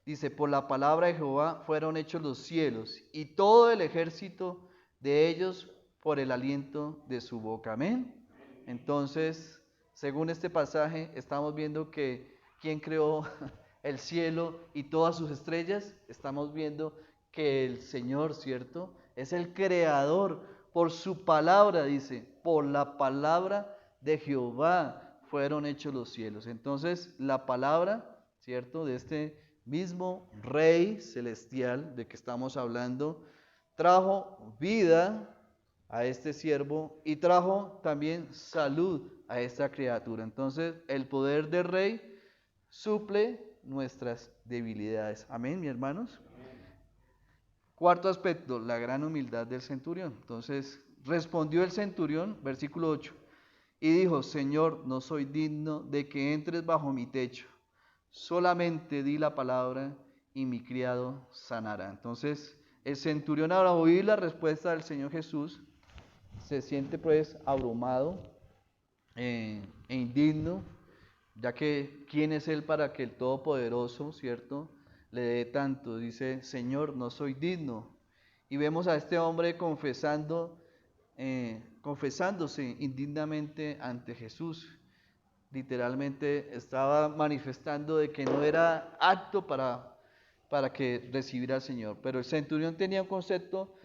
Dice, por la palabra de Jehová fueron hechos los cielos, y todo el ejército de ellos por el aliento de su boca. Amén. Entonces, según este pasaje, estamos viendo que ¿quién creó el cielo y todas sus estrellas? Estamos viendo que el Señor, ¿cierto?, es el creador. Por su palabra, dice, por la palabra de Jehová fueron hechos los cielos. Entonces, la palabra, ¿cierto?, de este mismo Rey celestial de que estamos hablando, trajo vida a este siervo y trajo también salud a esta criatura. Entonces, el poder del Rey suple nuestras debilidades. Amén, mis hermanos. Cuarto aspecto, la gran humildad del centurión. Entonces, respondió el centurión, versículo 8, y dijo, Señor, no soy digno de que entres bajo mi techo, solamente di la palabra y mi criado sanará. Entonces, el centurión, al oír la respuesta del Señor Jesús, se siente pues abrumado e indigno, ya que ¿quién es él para que el Todopoderoso, cierto, le dé tanto? Dice, Señor, no soy digno. Y vemos a este hombre confesándose indignamente ante Jesús. Literalmente estaba manifestando de que no era apto para que recibiera al Señor. Pero el centurión tenía un concepto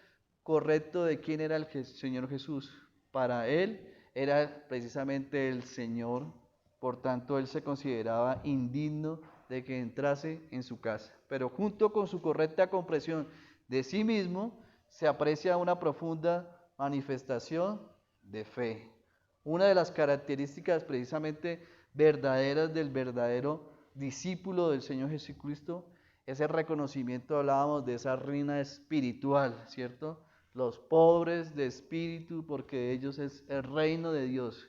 correcto de quién era el Señor Jesús. Para él era precisamente el Señor, por tanto él se consideraba indigno de que entrase en su casa. Pero junto con su correcta comprensión de sí mismo, se aprecia una profunda manifestación de fe. Una de las características precisamente verdaderas del verdadero discípulo del Señor Jesucristo es el reconocimiento, hablábamos de esa reina espiritual, ¿cierto?, los pobres de espíritu, porque de ellos es el reino de Dios,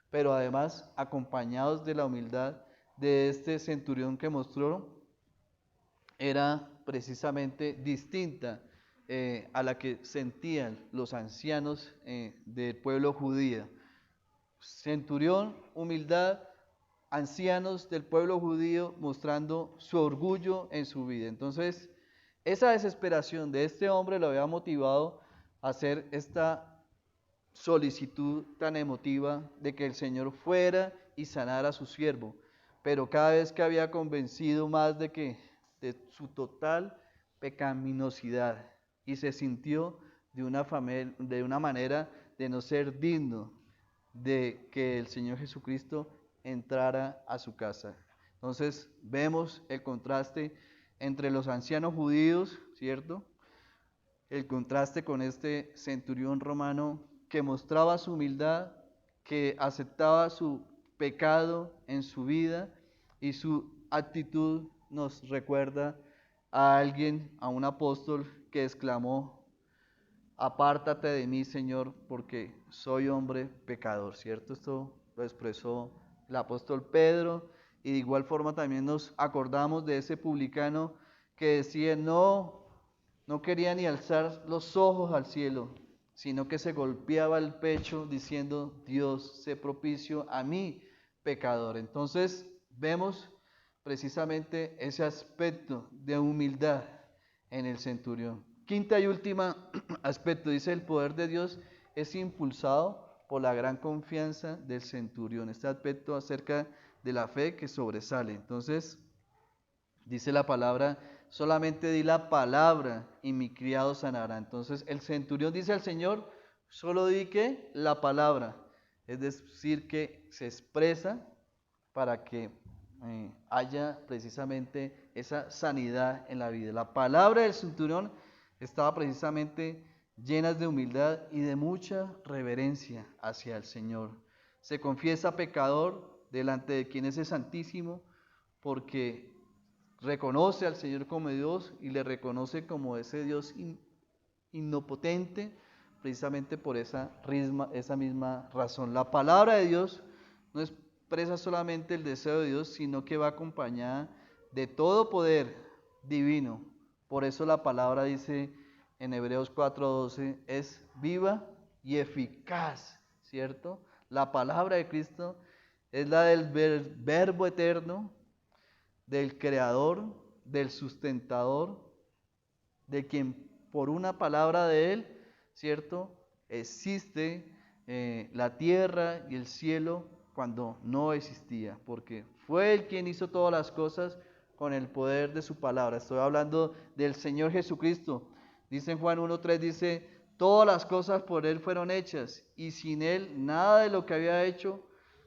pero además acompañados de la humildad de este centurión que mostró, era precisamente distinta a la que sentían los ancianos del pueblo judío. Centurión, humildad, ancianos del pueblo judío mostrando su orgullo en su vida. Entonces, esa desesperación de este hombre lo había motivado a hacer esta solicitud tan emotiva de que el Señor fuera y sanara a su siervo. Pero cada vez que había convencido más de su total pecaminosidad y se sintió de una manera de no ser digno de que el Señor Jesucristo entrara a su casa. Entonces vemos el contraste entre los ancianos judíos, ¿cierto? El contraste con este centurión romano que mostraba su humildad, que aceptaba su pecado en su vida, y su actitud nos recuerda a alguien, a un apóstol que exclamó: apártate de mí, Señor, porque soy hombre pecador, ¿cierto? Esto lo expresó el apóstol Pedro, y de igual forma también nos acordamos de ese publicano que decía: no quería ni alzar los ojos al cielo, sino que se golpeaba el pecho diciendo: Dios, sé propicio a mí, pecador. Entonces vemos precisamente ese aspecto de humildad en el centurión. Quinta y última aspecto, dice: el poder de Dios es impulsado por la gran confianza del centurión. Este aspecto acerca de la fe que sobresale. Entonces, dice la palabra: solamente di la palabra y mi criado sanará. Entonces el centurión dice al Señor: solo di que la palabra. Es decir, que se expresa para que haya precisamente esa sanidad en la vida. La palabra del centurión estaba precisamente llena de humildad y de mucha reverencia hacia el Señor. Se confiesa pecador delante de quien es el Santísimo, porque reconoce al Señor como Dios y le reconoce como ese Dios omnipotente, precisamente por esa misma razón. La palabra de Dios no expresa solamente el deseo de Dios, sino que va acompañada de todo poder divino. Por eso la palabra dice en Hebreos 4:12, es viva y eficaz, ¿cierto? La palabra de Cristo es la del verbo eterno, del creador, del sustentador, de quien por una palabra de él, ¿cierto?, existe la tierra y el cielo cuando no existía, porque fue él quien hizo todas las cosas con el poder de su palabra. Estoy hablando del Señor Jesucristo. Dice en Juan 1:3, dice: todas las cosas por él fueron hechas, y sin él nada de lo que había hecho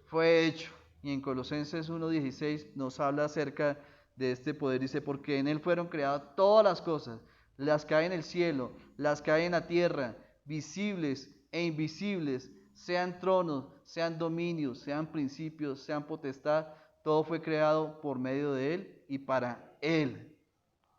fue hecho. Y en Colosenses 1:16 nos habla acerca de este poder. Dice: porque en él fueron creadas todas las cosas, las que hay en el cielo, las que hay en la tierra, visibles e invisibles, sean tronos, sean dominios, sean principios, sean potestad, todo fue creado por medio de él y para él,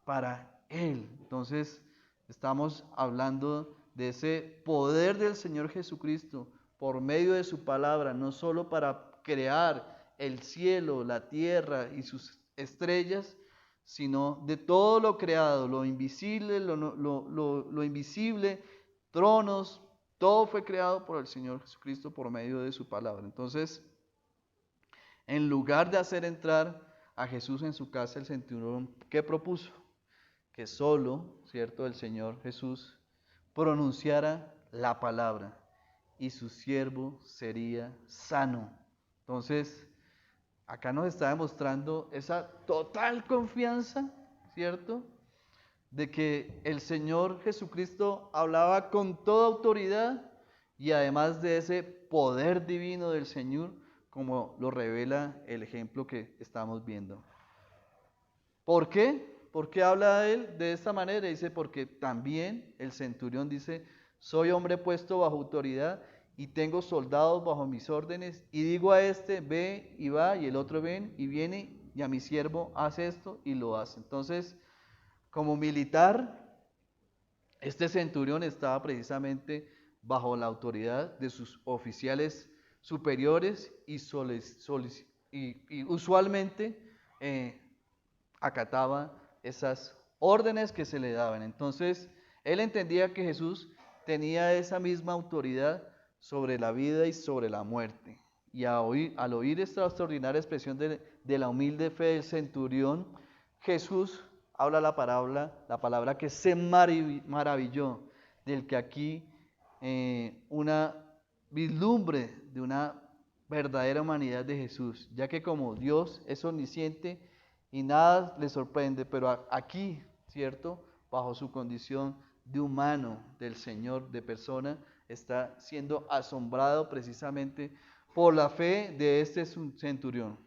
para él. Entonces, estamos hablando de ese poder del Señor Jesucristo por medio de su palabra, no solo para crear el cielo, la tierra y sus estrellas, sino de todo lo creado, lo invisible, lo invisible, tronos, todo fue creado por el Señor Jesucristo por medio de su palabra. Entonces, en lugar de hacer entrar a Jesús en su casa, el centurión, ¿qué propuso? Que solo, ¿cierto?, el Señor Jesús pronunciara la palabra y su siervo sería sano. Entonces, acá nos está demostrando esa total confianza, ¿cierto?, de que el Señor Jesucristo hablaba con toda autoridad, y además de ese poder divino del Señor, como lo revela el ejemplo que estamos viendo. ¿Por qué? ¿Por qué habla él de esta manera? Dice: porque también el centurión dice: soy hombre puesto bajo autoridad y tengo soldados bajo mis órdenes, y digo a este: ve y va, y el otro: ven y viene, y a mi siervo: haz esto, y lo hace. Entonces, como militar, Este centurión estaba precisamente bajo la autoridad de sus oficiales superiores y usualmente eh, acataba esas órdenes que se le daban. Entonces, él entendía que Jesús tenía esa misma autoridad sobre la vida y sobre la muerte. Y al oír esta extraordinaria expresión de la humilde fe del centurión, Jesús habla la palabra que se maravilló, del que aquí una vislumbre de una verdadera humanidad de Jesús, ya que como Dios es omnisciente y nada le sorprende, pero aquí, ¿cierto? Bajo su condición de humano, del Señor, de persona, está siendo asombrado precisamente por la fe de este centurión.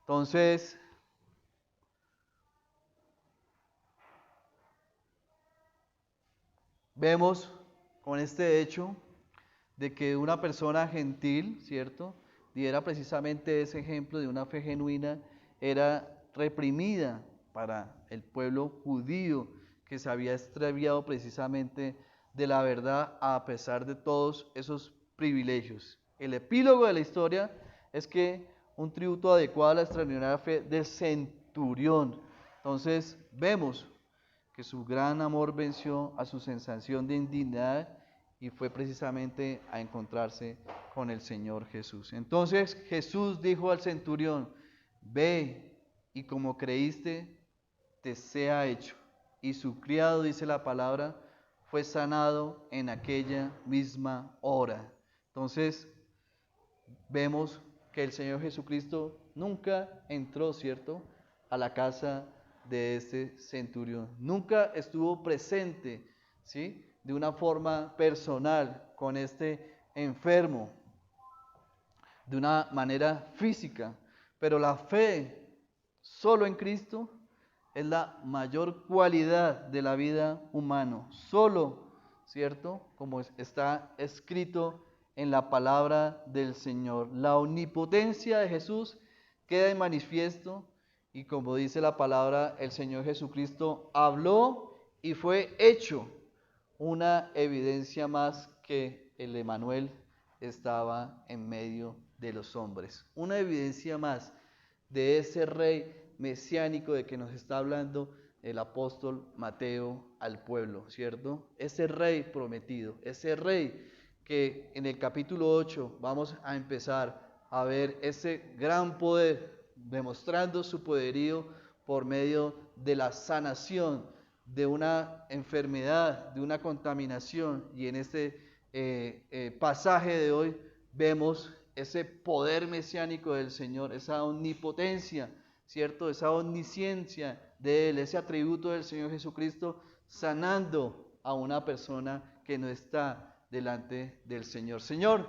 Entonces, vemos con este hecho de que una persona gentil, ¿cierto?, diera precisamente ese ejemplo de una fe genuina, era reprimida para el pueblo judío que se había extraviado precisamente de la verdad a pesar de todos esos privilegios. El epílogo de la historia es que un tributo adecuado a la extraordinaria fe del centurión. Entonces vemos que su gran amor venció a su sensación de indignidad y fue precisamente a encontrarse con el Señor Jesús. Entonces Jesús dijo al centurión, ve y como creíste, te sea hecho. Y su criado, dice la palabra, fue sanado en aquella misma hora. Entonces vemos que el Señor Jesucristo nunca entró, ¿cierto?, a la casa de este centurión. Nunca estuvo presente, ¿sí?, de una forma personal con este enfermo, de una manera física. Pero la fe solo en Cristo es la mayor cualidad de la vida humana. Solo, ¿cierto?, como está escrito en la palabra del Señor. La omnipotencia de Jesús queda en manifiesto y como dice la palabra, el Señor Jesucristo habló y fue hecho una evidencia más que el Emanuel estaba en medio de los hombres. Una evidencia más de ese rey mesiánico de que nos está hablando el apóstol Mateo al pueblo, ¿cierto? Ese rey prometido, ese rey que en el capítulo 8 vamos a empezar a ver ese gran poder, demostrando su poderío por medio de la sanación de una enfermedad, de una contaminación. Y en este pasaje de hoy vemos ese poder mesiánico del Señor, esa omnipotencia, ¿cierto? Esa omnisciencia de Él, ese atributo del Señor Jesucristo, sanando a una persona que no está delante del Señor. Señor,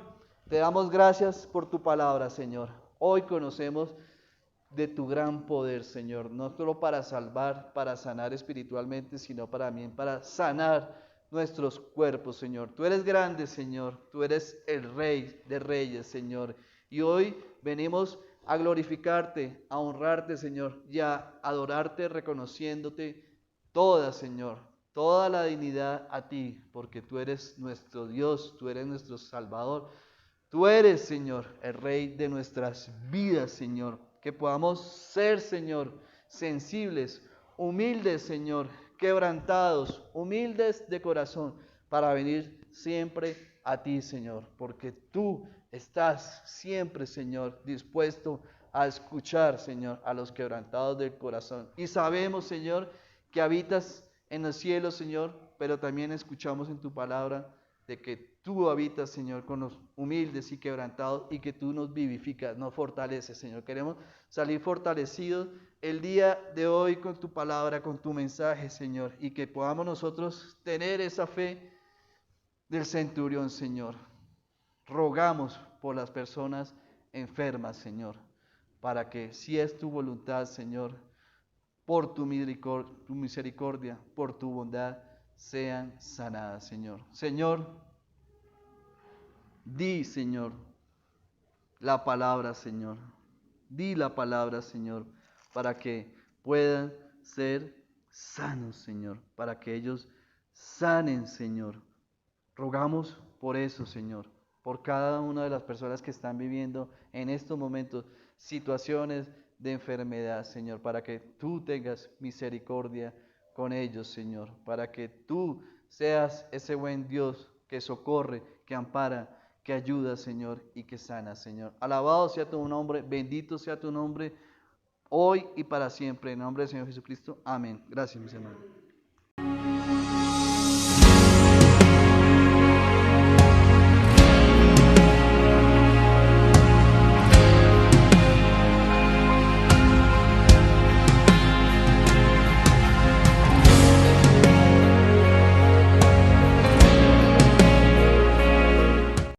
te damos gracias por tu palabra, Señor. Hoy conocemos de tu gran poder, Señor, no solo para salvar, para sanar espiritualmente, sino también para sanar nuestros cuerpos, Señor. Tú eres grande, Señor, tú eres el Rey de Reyes, Señor. Y hoy venimos a glorificarte, a honrarte, Señor, y a adorarte, reconociéndote toda, Señor, toda la dignidad a ti, porque tú eres nuestro Dios, tú eres nuestro Salvador. Tú eres, Señor, el Rey de nuestras vidas, Señor. Que podamos ser, Señor, sensibles, humildes, Señor, quebrantados, humildes de corazón, para venir siempre a ti, Señor. Porque tú estás siempre, Señor, dispuesto a escuchar, Señor, a los quebrantados del corazón. Y sabemos, Señor, que habitas en los cielos, Señor, pero también escuchamos en tu palabra de que tú habitas, Señor, con los humildes y quebrantados y que tú nos vivificas, nos fortaleces, Señor. Queremos salir fortalecidos el día de hoy con tu palabra, con tu mensaje, Señor, y que podamos nosotros tener esa fe del centurión, Señor. Rogamos por las personas enfermas, Señor, para que si es tu voluntad, Señor, por tu misericordia, por tu bondad, sean sanadas, Señor. Señor, di, Señor, la palabra, Señor. Di la palabra, Señor, para que puedan ser sanos, Señor, para que ellos sanen, Señor. Rogamos por eso, Señor, por cada una de las personas que están viviendo en estos momentos situaciones de enfermedad, Señor, para que tú tengas misericordia con ellos, Señor, para que tú seas ese buen Dios que socorre, que ampara, que ayuda, Señor, y que sana, Señor. Alabado sea tu nombre, bendito sea tu nombre, hoy y para siempre. En nombre del Señor Jesucristo. Amén. Gracias, mis hermanos.